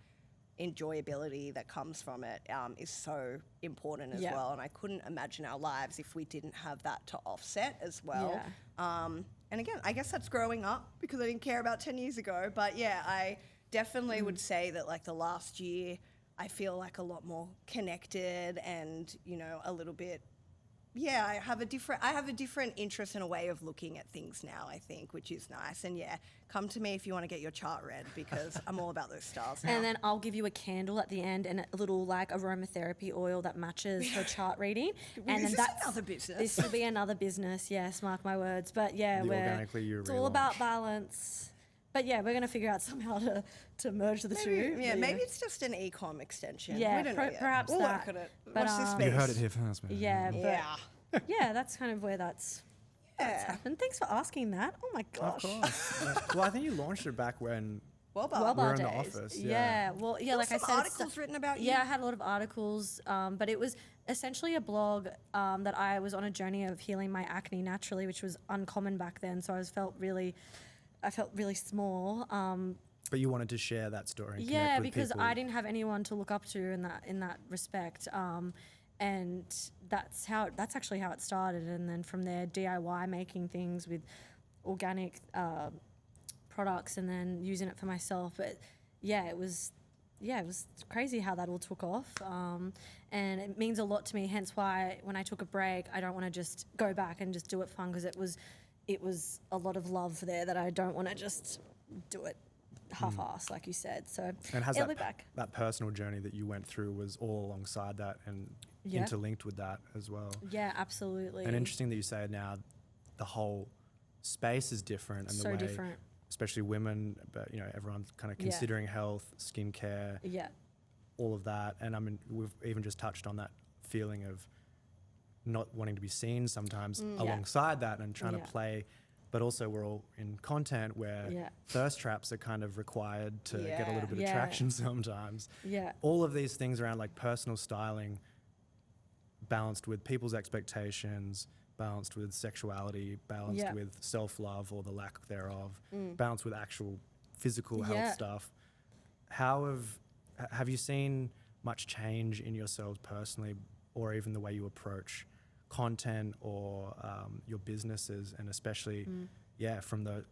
enjoyability that comes from it is so important as Yeah. well. And I couldn't imagine our lives if we didn't have that to offset as well. And again, I guess that's growing up because I didn't care about 10 years ago. But yeah, I definitely would say that like the last year, I feel like a lot more connected and, you know, a little bit, I have a different interest and a way of looking at things now, I think, which is nice. And yeah, come to me if you want to get your chart read because I'm all about those stars now. And then I'll give you a candle at the end and a little like aromatherapy oil that matches her chart reading. And Is then this another business? This will be another business. Yes, mark my words. But yeah, The Organically You it's all about relaunch. balance. But yeah, we're gonna figure out somehow to merge the two. Yeah, But maybe it's just an e-com extension. Yeah, we don't know yet. perhaps we'll that. work on it. But, Watch this um, space. You heard it here first, man. Yeah, but Yeah. yeah, that's kind of where that's happened. Thanks for asking that. Oh my Of gosh. course. Yeah. Well, I think you launched it back when Worldbar. we were in days. the office. Yeah. Well, yeah, like I Some said, articles written about you. Yeah, I had a lot of articles, but it was essentially a blog that I was on a journey of healing my acne naturally, which was uncommon back then. So I felt really small. But you wanted to share that story. And Yeah, connect with because people. I didn't have anyone to look up to in that respect, and that's actually how it started. And then from there, DIY making things with organic products, and then using it for myself. But it was crazy how that all took off, and it means a lot to me. Hence why when I took a break, I don't want to just go back and just do it fun because it was a lot of love there that I don't want to just do it half-assed, like you said. So And has it'll be back. that personal journey that you went through was all alongside that and Yeah. interlinked with that as well. Yeah, absolutely. And interesting that you say now the whole space is different and So the way, different. especially women, but you know, everyone's kind of Yeah. considering health, skincare, Yeah, all of that. And I mean, we've even just touched on that feeling of not wanting to be seen sometimes alongside that and trying Yeah. to play. But also we're all in content where Yeah. thirst traps are kind of required to get a little bit Yeah. of traction sometimes. yeah, All of these things around like personal styling balanced with people's expectations, balanced with sexuality, balanced Yeah. with self-love or the lack thereof, balanced with actual physical health Yeah. stuff. How have you seen much change in yourselves personally, or even the way you approach content or your businesses, and especially from the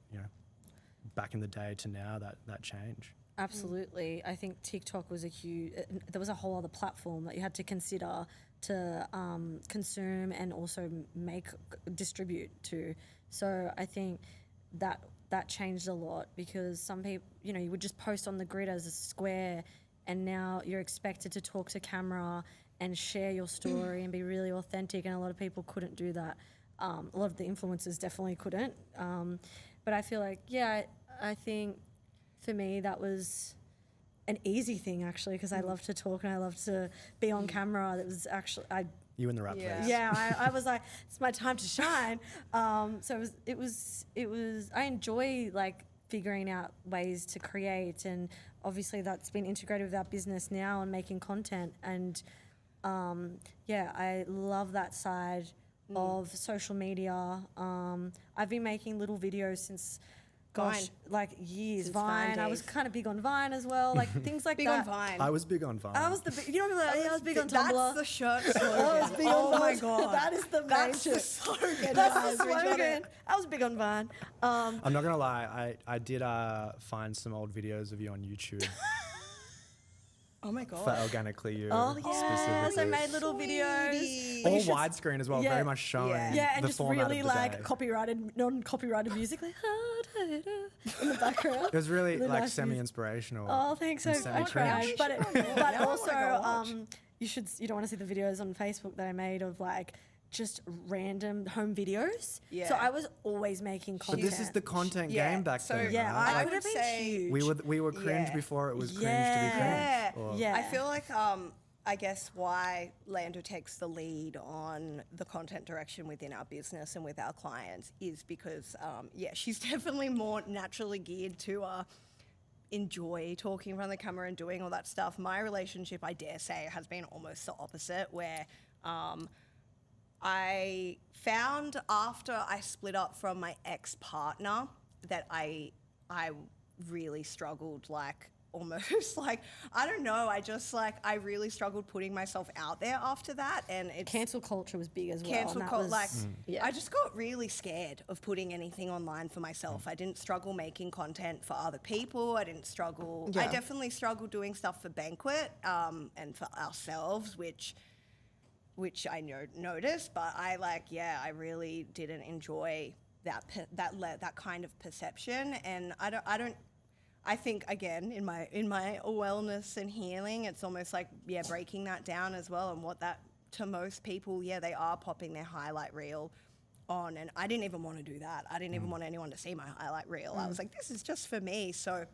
back in the day to now, that change? absolutely. I think TikTok was there was a whole other platform that you had to consider to consume and also distribute to. So I think that changed a lot because some people, you would just post on the grid as a square, and now you're expected to talk to camera and share your story and be really authentic, and a lot of people couldn't do that. A lot of the influencers definitely couldn't. But I feel like, I think for me that was an easy thing actually, because I love to talk and I love to be on camera. That was actually You in the right place. I was like, it's my time to shine. So it was. I enjoy like figuring out ways to create, and obviously that's been integrated with our business now and making content. And I love that side of social media. I've been making little videos since, Vine. like years. Since Vine I was days. kind of big on Vine as well, like things like Big that. on Vine. I was big on Vine. I was I was big on Tumblr. That's the shirt slogan. I was big oh on my Vine. god. That is the main That's the shit. slogan. That's guys. the We got slogan. it. I was big on Vine. I'm not gonna lie, I did find some old videos of you on YouTube. Oh my for god. Organically You. Oh yes, I specifically. made little videos. Sweet. All widescreen as well, Yeah. very much showing Yeah. And the just format really of the like day. copyrighted, non-copyrighted music, like in the background. It was really Really like nice music. semi-inspirational. Oh, thanks. and I semi-cringe. cried, but I also wanna go watch. you don't want to see the videos on Facebook that I made of like just random home videos. Yeah. So I was always making But content. this is the content Yeah, game back so then. yeah, right? I Like, would have been say huge. we were cringe Yeah. before it was cringe to be Yeah. cringe. Or- Yeah. I feel like I guess why Lando takes the lead on the content direction within our business and with our clients is because she's definitely more naturally geared to enjoy talking in front of the camera and doing all that stuff. My relationship, I dare say, has been almost the opposite, where I found after I split up from my ex-partner that I really struggled, like almost like, I don't know, I really struggled putting myself out there after that. And it's Cancel culture was big as well. cancel and that culture. was- I just got really scared of putting anything online for myself. I didn't struggle making content for other people. I didn't struggle. I Yeah. definitely struggled doing stuff for Banquet and for ourselves, which I noticed, but I really didn't enjoy that kind of perception, and I think again in my wellness and healing, it's almost like breaking that down as well, and what that to most people, they are popping their highlight reel on, and I didn't even want to do that. I didn't even want anyone to see my highlight reel. I was like, this is just for me. So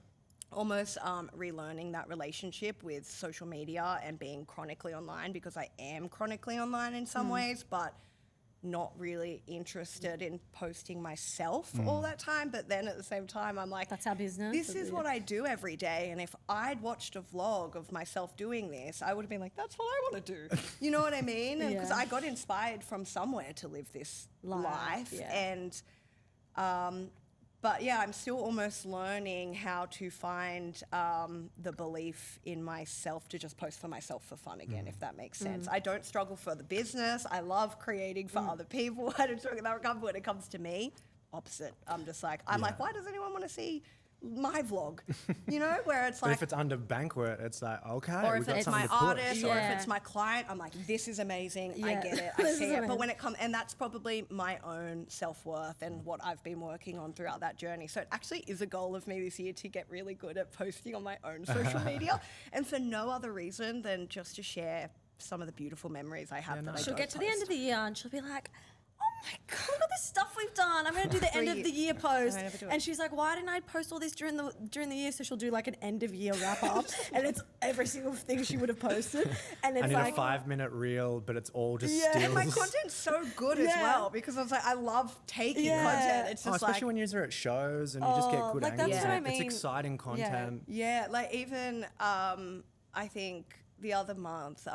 almost relearning that relationship with social media and being chronically online, because I am chronically online in some ways, but not really interested in posting myself all that time. But then at the same time, I'm like, That's our business. this is what I do every day. And if I'd watched a vlog of myself doing this, I would have been like, that's what I want to do. You know what I mean? Because Yeah. I got inspired from somewhere to live this life. yeah. And but I'm still almost learning how to find the belief in myself to just post for myself for fun again, if that makes sense. I don't struggle for the business. I love creating for other people. I don't struggle in that regard, but when it comes to me, opposite. I'm just like, like, why does anyone want to see my vlog? You know, where it's But like, if it's under Banquet, it's like, okay, or we if got it's something my to push. artist, or if Yeah. it's my client, I'm like, this is amazing. I Yeah. get it. I This see is it. But amazing. when it comes, and that's probably my own self-worth and what I've been working on throughout that journey. So it actually is a goal of me this year to get really good at posting on my own social media, and for no other reason than just to share some of the beautiful memories I have that I She'll don't get to the end post. of the year and she'll be like, oh my God, look at this stuff we've done. I'm going to do the end of the year post. I never do it. And she's like, why didn't I post all this during the year? So she'll do like an end of year wrap up and it's every single thing she would have posted. And it's I need like, a 5-minute reel, but it's all just Yeah. stills. And my content's so good as Yeah. well, because I was like, I love taking Yeah. content. It's Oh, just especially like, when you're at shows and you just get good like, angles. that's what I It's mean. exciting content. yeah, like even I think the other month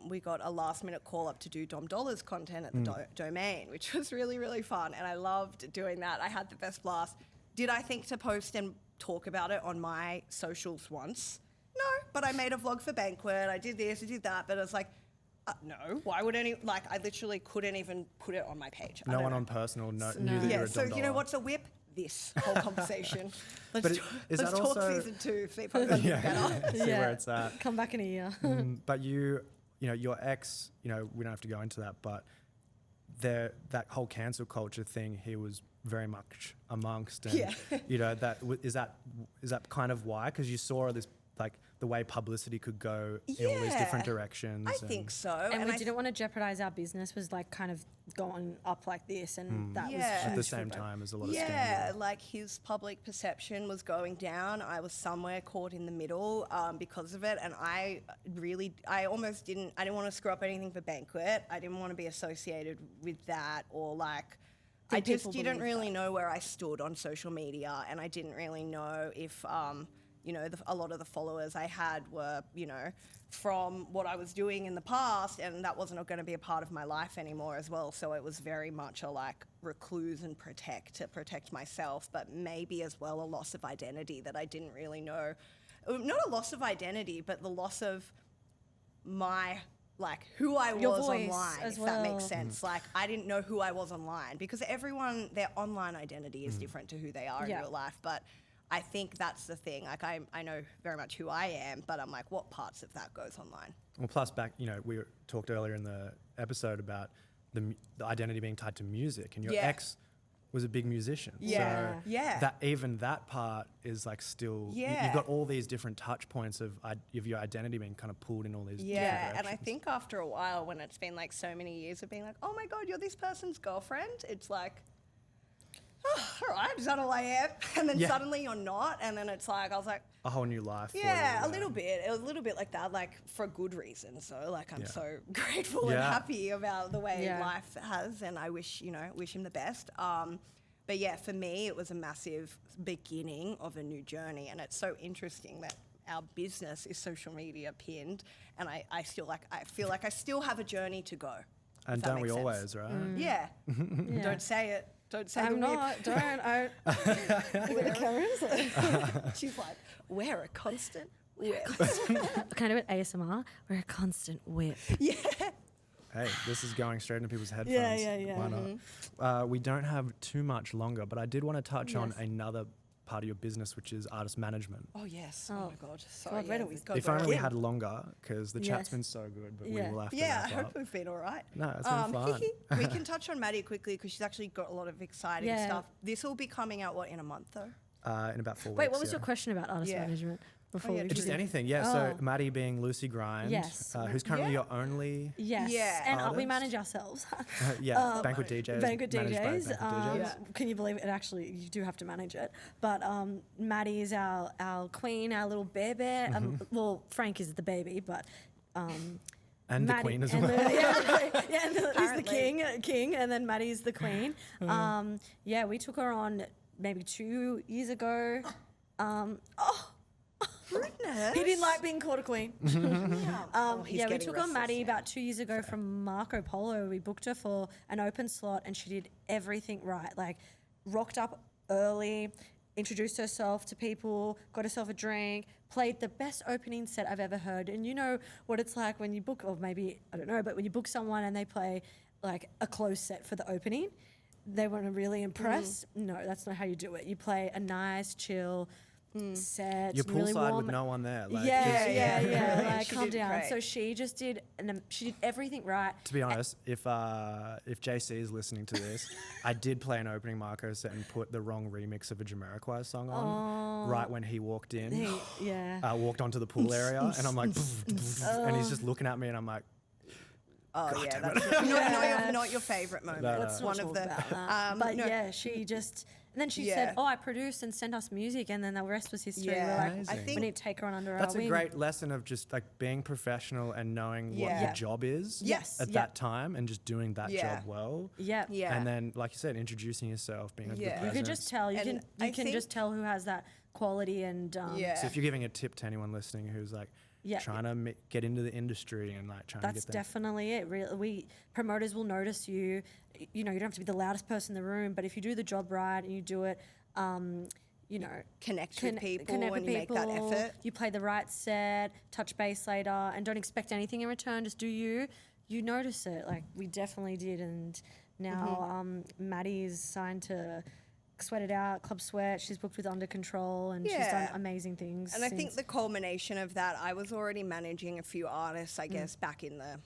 we got a last minute call up to do Dom Dollars content at the domain, which was really, really fun. And I loved doing that. I had the best blast. Did I think to post and talk about it on my socials once? No, but I made a vlog for Banquet. I did this, I did that. But it's like, no, why would I literally couldn't even put it on my page. I No don't one know. on personal knew that you Yeah, were a so Dom you know Dollar. what's a whip? This whole conversation. But Let's is that talk also- season 2. See if I can get better. See where it's at. come back in a year. But you know, your ex, you know, we don't have to go into that, but that whole cancel culture thing, he was very much amongst. And, Yeah. you know, is that kind of why? Because you saw this, like, the way publicity could go in all these different Yeah. directions. I think so. And we I didn't want to jeopardize our business was like kind of going up like this. And that was Yeah. At the huge same for both. time as a lot of Yeah, scandal. like his public perception was going down. I was somewhere caught in the middle because of it, and I didn't want to screw up anything for Banquet. I didn't want to be associated with that, or like, I Did just people didn't believe really know where I stood on social media, and I didn't really know if you know, a lot of the followers I had were, you know, from what I was doing in the past, and that wasn't going to be a part of my life anymore as well. So it was very much a like recluse and to protect myself, but maybe as well a loss of identity that I didn't really know. Not a loss of identity, but the loss of my, like, who I Your was voice online, as if that makes well. sense. Like, I didn't know who I was online, because everyone, their online identity is different to who they are in Yeah. real life. But I think that's the thing. Like I know very much who I am, but I'm like, what parts of that goes online? Well, plus back, we talked earlier in the episode about the identity being tied to music, and your ex was a big musician. Yeah. So Yeah. that part is like still, Yeah. you've got all these different touch points of your identity being kind of pulled in all these different Yeah, and I directions. think after a while, when it's been like so many years of being like, oh my God, you're this person's girlfriend, it's like, oh, all right, is that all I am? And then suddenly you're not, and then it's like, I was like, a whole new life. yeah, a little bit. It was a little bit like that, like for a good reason. So like I'm so grateful and Yeah. happy about the way Yeah. life has, and I wish him the best. But yeah, for me, it was a massive beginning of a new journey, and it's so interesting that our business is social media pinned, and I feel like I still have a journey to go. And if that don't we makes sense. always, right? Yeah. Yeah. Don't say it. Don't say I'm the whip. not. Don't. I. Where the cameras? She's like, we're a constant whip. Kind of at ASMR. We're a constant whip. Yeah. Hey, this is going straight into people's headphones. yeah. Why not? We don't have too much longer, but I did want to touch on Yes. another part of your business, which is artist management. Oh yes. Oh, Oh. my God. Sorry. God, where do we go If back only we in. had longer, because the chat's Yes. been so good, but Yeah. we will have to Yeah, I wrap hope up. we've been all right. No, it's been fun. We can touch on Maddie quickly because she's actually got a lot of exciting Yeah. stuff. This will be coming out, in a month though? In about 4 weeks. Wait, what was your question about artist Yeah. management before yeah, we Just did- anything, yeah. Oh. So Maddie being Lucy Grind, Yes. who's currently Yeah. your only, Yes. Yeah. And we Artist? manage ourselves. Banquet DJs. Banquet managed by DJs. Banquet DJs. Can you believe it? Actually, you do have to manage it. But Maddie is our queen, our little baby. Well, Frank is the baby, but. And the Maddie- queen as and well. and he's the Apparently. king, and then Maddie's the queen. We took her on maybe 2 years ago. Rudeness. He didn't like being called a queen. He's We getting took on restless, Maddie yeah. about 2 years ago from Marco Polo. We booked her for an open slot, and she did everything right. Like, rocked up early, introduced herself to people, got herself a drink, played the best opening set I've ever heard. And you know what it's like when you book, or maybe, I don't know, but when you book someone and they play like a closed set for the opening, they want to really impress. No, that's not how you do it. You play a nice, chill set. You're really poolside warm. with no one there. Like, Yeah, just- yeah. Like, She calm did down. great. So she just did, she did everything right. To be honest, if JC is listening to this, I did play an opening Marco set and put the wrong remix of a Jamiroquai song on right when he walked in. Yeah. Walked onto the pool area, and I'm like, and he's just looking at me, and I'm like, Oh yeah, that's not your favorite moment. No, It's no. one Let's of not the. talk about that. But no. yeah, she just, and then she Yeah. said, "Oh, I produced and sent us music," and then the rest was history. Yeah. We're like, Amazing. I we think need to take her on under that's our a wing. great lesson of just like being professional and knowing what Yeah. your job is Yes. at Yeah. that time, and just doing that Yeah. job well. Yeah. Yeah. And then, like you said, introducing yourself, being a good Yeah. presence. You can just tell. You And can I you can think- just tell who has that quality and Yeah. So if you're giving a tip to anyone listening who's like Yeah. trying to get into the industry and like trying That's to get there. definitely it. We promoters will notice you. You know, you don't have to be the loudest person in the room, but if you do the job right and you do it, Connect with people connect and with you make that people, effort. You play the right set, touch base later, and don't expect anything in return. Just do you. You notice it. Like we definitely did, and now Maddie is signed to Sweat It Out, Club Sweat. She's booked with Under Control, and she's done Yeah. amazing things. And I think since. the culmination of that, I was already managing a few artists, I guess, back in the,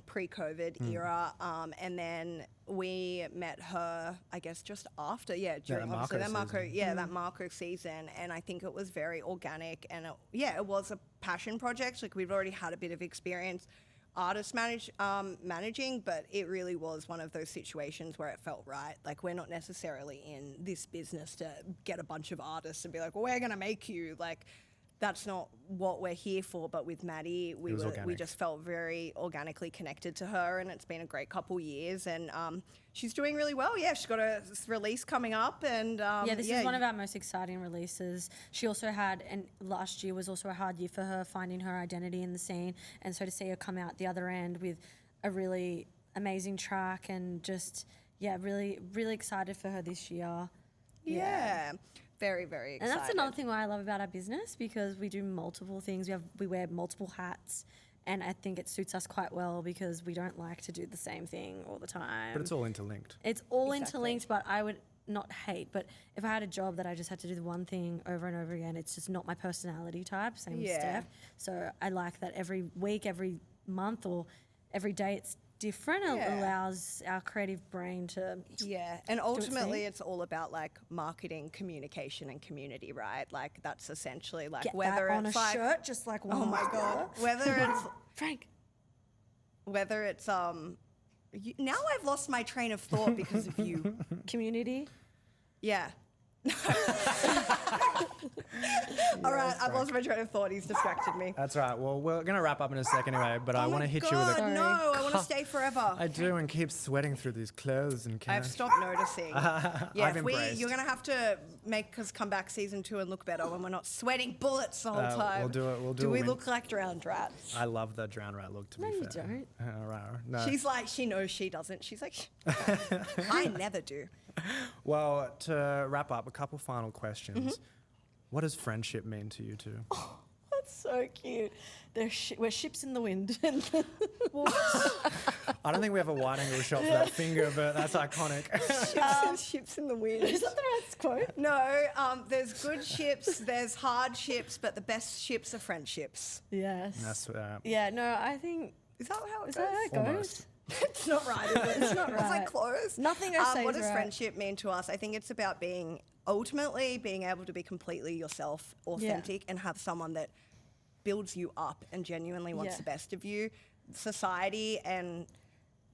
pre-COVID era. And then we met her, I guess, just after, during that obviously that Marco Marco, season. that Marco season. And I think it was very organic. And it was a passion project. Like we've already had a bit of experience managing, but it really was one of those situations where it felt right. Like we're not necessarily in this business to get a bunch of artists and be like, well, we're going to make you like, that's not what we're here for. But with Maddie, we organic. just felt very organically connected to her, and it's been a great couple years. And she's doing really well. Yeah, she's got a release coming up, and this is one of our most exciting releases. She also had, and last year was also a hard year for her finding her identity in the scene, and so to see her come out the other end with a really amazing track, and just really really excited for her this year. Yeah. Very, very excited. And that's another thing why I love about our business, because we do multiple things. We wear multiple hats, and I think it suits us quite well because we don't like to do the same thing all the time. But it's all interlinked. It's all Exactly. interlinked, but I would not hate, but if I had a job that I just had to do the one thing over and over again, it's just not my personality type. Same with Steph. So I like that every week, every month, or every day it's different. It allows our creative brain to and ultimately it's all about like marketing, communication, and community, right? Like that's essentially like get whether that on it's a like shirt, just like oh my god, whether it's Frank. whether it's now I've lost my train of thought because of you. Community. Yeah. All right, I've lost my train of thought. He's distracted me. That's right. Well, we're going to wrap up in a second anyway, but I want to hit you with a... No, I want to stay forever. I do, and keep sweating through these clothes and I've cash. stopped noticing. I've embraced. You're going to have to make us come back season 2 and look better when we're not sweating bullets the whole time. We'll do it. We'll do Do a we win- look like drowned rats? I love the drown rat look, to No, be you fair. don't. All right. No. She's like, she knows she doesn't. She's like, I never do. Well, to wrap up, a couple final questions. Mm-hmm. What does friendship mean to you two? That's so cute. We're ships in the wind. I don't think we have a wide angle shot for that finger, but that's iconic. Ships in the wind. Is that the right quote? No, there's good ships, there's hard ships, but the best ships are friendships. Yes. That's Yeah, no, I think... Is that how it Is goes? that how it goes? Almost. It's not right, is it? It's not Was I right. close? Nothing I say What is does right. friendship mean to us? I think it's about ultimately being able to be completely yourself, authentic, and have someone that builds you up and genuinely wants Yeah. the best of you. Society and,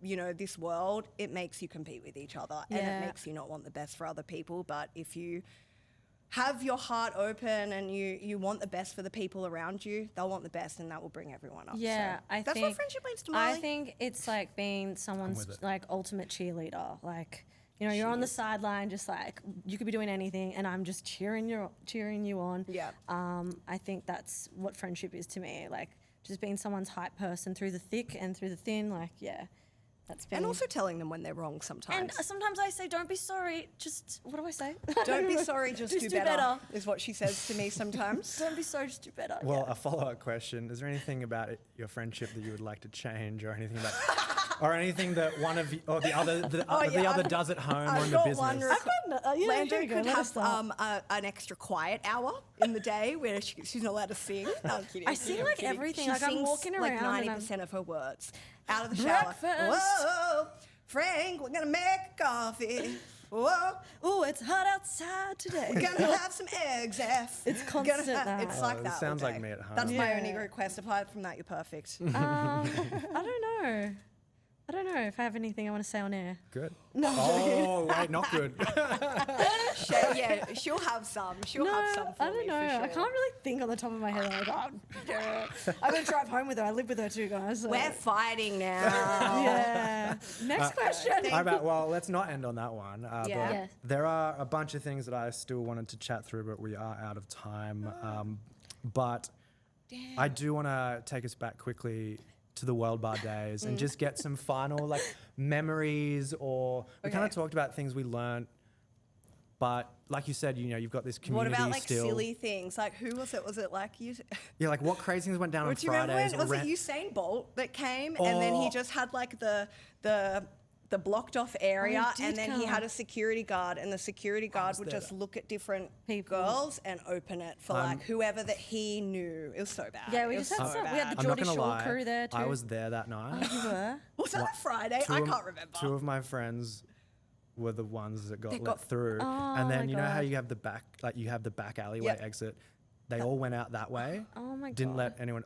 this world, it makes you compete with each other and Yeah. it makes you not want the best for other people. But if you have your heart open and you want the best for the people around you, they'll want the best and that will bring everyone up. Yeah, So I that's think... what friendship means to Molly. I think it's like being someone's with it. like ultimate cheerleader. Like, you're on the sideline, just like you could be doing anything, and I'm just cheering you on. Yeah. I think that's what friendship is to me. Like, just being someone's hype person through the thick and through the thin. Like, that's been. And also telling them when they're wrong And sometimes. sometimes I say, "Don't be sorry." Just what do I say? Don't be sorry, just do better, better. is what she says to me sometimes. Don't be sorry, just do better. Well, a follow-up question: is there anything about your friendship that you would like to change, or anything about, or anything that one of you, or the other, the other does at home or in the got business? one Lando here we go, could let have us start. an extra quiet hour in the day where she's not allowed to sing. No, I'm kidding. I sing I'm like kidding. everything, She like I'm sings walking like around and 90% of her words out of the shower. Breakfast. Whoa, Frank, we're gonna make coffee. Whoa, Oh, it's hot outside today. we're gonna have some eggs, F. It's Gonna constant have- that. It's like Oh, it that. all sounds like day. me at home. That's my Yeah. only request. Apart from that, you're perfect. I don't know. I don't know if I have anything I want to say on air. Good. Oh, wait, not good. Yeah, she'll have some. She'll have some for I don't me know. for sure. I can't really think on the top of my head. Like, yeah. I'm gonna drive home with her. I live with her too, guys. So. We're fighting now. Yeah. Next question. All right, well, let's not end on that one. Yeah. But Yeah. there are a bunch of things that I still wanted to chat through, but we are out of time. But I do want to take us back quickly to the Worldbar days and just get some final memories, or we kind of Okay. talked about things we learned. But like you said, you've got this What community about like still. silly things? Like who was it? Was it like you? Yeah, like what crazy things went down on Do you remember Fridays? when or was it ran- Usain Bolt that came and then he Oh. just had like the blocked off area did and then he come. had a security guard and the security guard would there. just look at different People. girls and open it for like whoever that he knew. It was so bad. Yeah, we It was just had so some. We had the bad. I'm not Geordie gonna Shore lie, crew there too. I was there that night. You were. Was that a Friday? I can't remember. Two of my friends were the ones that got They let got- through. Oh And then my you know how God. you have the back alleyway Yep. exit. They all went out that way. Oh my Didn't God. let anyone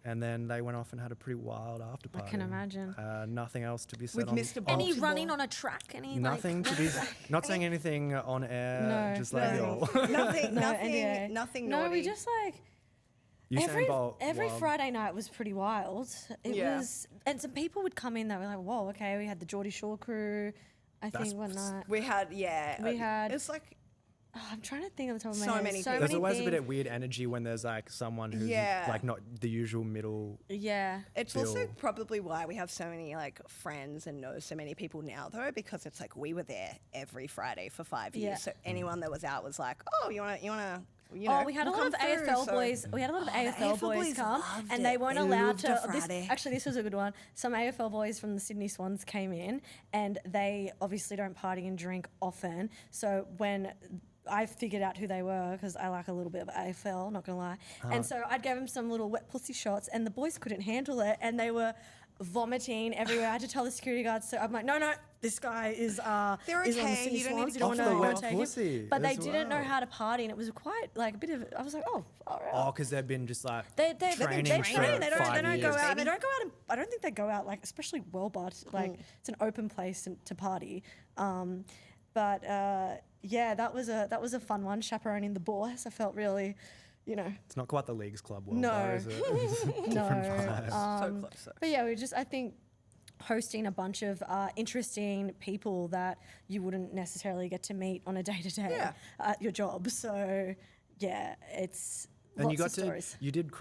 and then they went off and had a pretty wild after I party. can imagine. Nothing else to be said With on Mr. Any Baltimore. running on a track? Any Nothing like, to be not saying anything on air. No, just like No, yo. nothing, No, nothing, NDA. nothing No, naughty. we just like Usain Bolt, every wild. Friday night was pretty wild. It Yeah. was, and some people would come in that were like, "Whoa, okay." We had the Geordie Shore crew. I That's- think one night. we had, yeah. We had- It's like, Oh, I'm trying to think on the top of my So head. many So things. There's many always a bit things. of weird energy when there's like someone who's Yeah. like not the usual middle. Yeah. it's also Bill. probably why we have so many like friends and know so many people now though, because it's like we were there every Friday for 5 years. Yeah. So anyone that was out was like, oh, you wanna you know, we had will a lot of come through, AFL so- boys. We had a lot of the AFL boys come, loved and it. they weren't They allowed loved a to. Friday. This was a good one. Some AFL boys from the Sydney Swans came in, and they obviously don't party and drink often. So when I figured out who they were, because I like a little bit of AFL, not gonna lie. And so I'd give them some little wet pussy shots, and the boys couldn't handle it, and they were vomiting everywhere. I had to tell the security guards. So I'm like, no, this guy is They're is on the okay, Sydney you don't need Swans. to You Off don't the want wet to take pussy him. But they as didn't know well. how to party, and it was quite like a bit of. I was like, oh, all right. Oh, because they've been just like They training train. for They 5 don't years. go out. They don't go out. And, I don't think they go out like, especially Worldbar. Like it's an open place to party. Yeah, that was a fun one. Chaperoning the boys. I felt really, It's not quite the Leagues Club World No. Bar, is it? It's a different vibe. So close. So. But yeah, I think hosting a bunch of interesting people that you wouldn't necessarily get to meet on a day-to-day Yeah. at your job. So yeah, it's And lots you got of stories. you did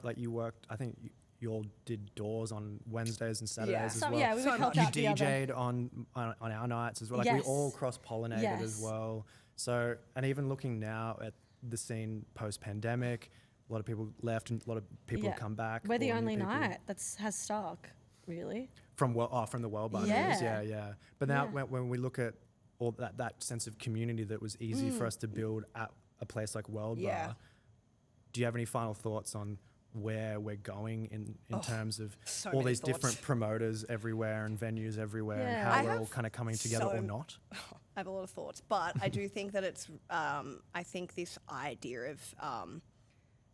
like you worked, I think you all did doors on Wednesdays and Saturdays as well. Yeah, we would So help You out the other. DJ'd on our nights as well. Like we Yes. all cross-pollinated as Yes. well. So, and even looking now at the scene post-pandemic, a lot of people left and a lot of people have come back. We're the or new only people. night has stuck, really. From the Worldbar days, Yeah. yeah. But now Yeah. when we look at all that sense of community that was easy for us to build at a place like Worldbar, Yeah. do you have any final thoughts on where we're going in terms of so all many these different thoughts. promoters everywhere and venues everywhere and Yeah. how I we're all have kind of coming together or so- not? I have a lot of thoughts, but I do think that it's. I think this idea of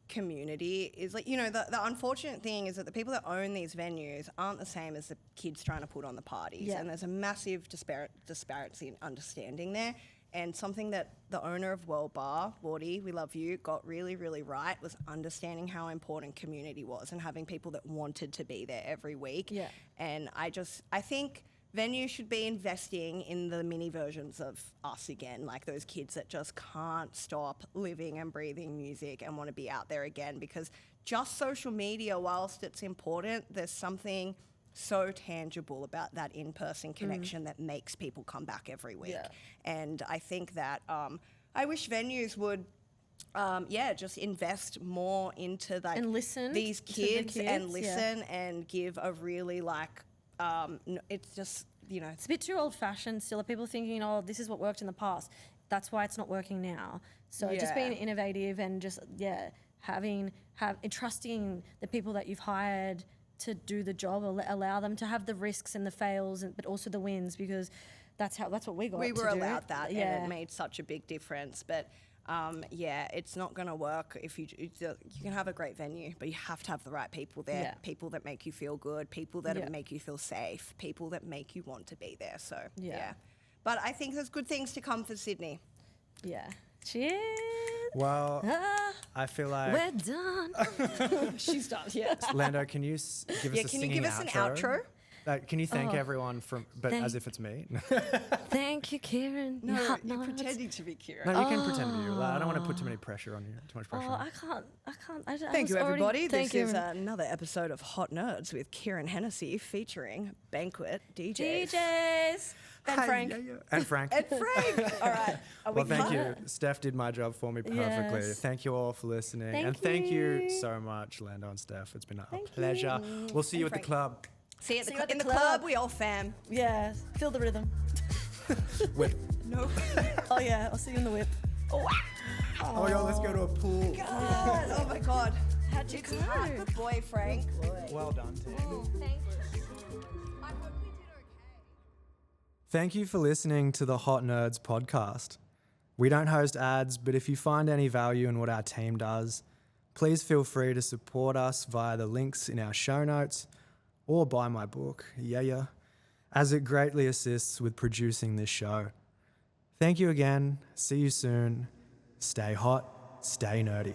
community is like, the unfortunate thing is that the people that own these venues aren't the same as the kids trying to put on the parties, Yeah. and there's a massive disparity in understanding there. And something that the owner of Worldbar, Wardy, we love you, got really, really right was understanding how important community was and having people that wanted to be there every week. Yeah. And I think venues should be investing in the mini versions of us again, like those kids that just can't stop living and breathing music and want to be out there again, because just social media, whilst it's important, there's something so tangible about that in-person connection that makes people come back every week. Yeah. And I think that I wish venues would just invest more into And listen these to the kids and kids, yeah. listen and give a really it's just, It's a bit too old-fashioned still. Are people thinking, oh, this is what worked in the past? That's why it's not working now. So just being Yeah. innovative and just trusting the people that you've hired to do the job, allow them to have the risks and the fails, but also the wins, because that's what we got. we to were do. allowed that, Yeah. and it made such a big difference. But it's not going to work if you can have a great venue, but you have to have the right people there. Yeah. People that make you feel good, people that Yeah. make you feel safe, people that make you want to be there. So Yeah. But I think there's good things to come for Sydney. Yeah. Cheers. Well, Ah, I feel like we're done. She's done. Yeah. Lando, can you give us a Can you singing give us an outro? Can you thank Oh. everyone but Thank- as if it's me? Thank you, Kieran. No, You hot you're nuts. pretending to be Kieran. No, you can pretend to be. I don't want to put too many pressure on you. Too much pressure. Oh, on you. I can't. I Thank was you, already- everybody. Thank This you. is another episode of Hot Nerds with Kieran Hennessy featuring Banquet DJs. DJs. And Hi, Frank. yeah. And Frank. And Frank. All right. Are Well, we thank cut? you. Steph did my job for me perfectly. Yes. Thank you all for listening. Thank and thank you you. so much, Lando and Steph. It's been a Thank pleasure. you. We'll see you at Frank. the club. See you at See the, you at in the the club. club. We all fam. Yeah. Feel the rhythm. With, No. Oh yeah. I'll see you in the whip. oh, yo, let's go to a pool. God. Oh my God. How'd you It's go? hard. Good boy, Frank. Well done, team. I hope we did okay. Thank you for listening to the Hot Nerds podcast. We don't host ads, but if you find any value in what our team does, please feel free to support us via the links in our show notes or buy my book, as it greatly assists with producing this show. Thank you again. See you soon. Stay hot, stay nerdy.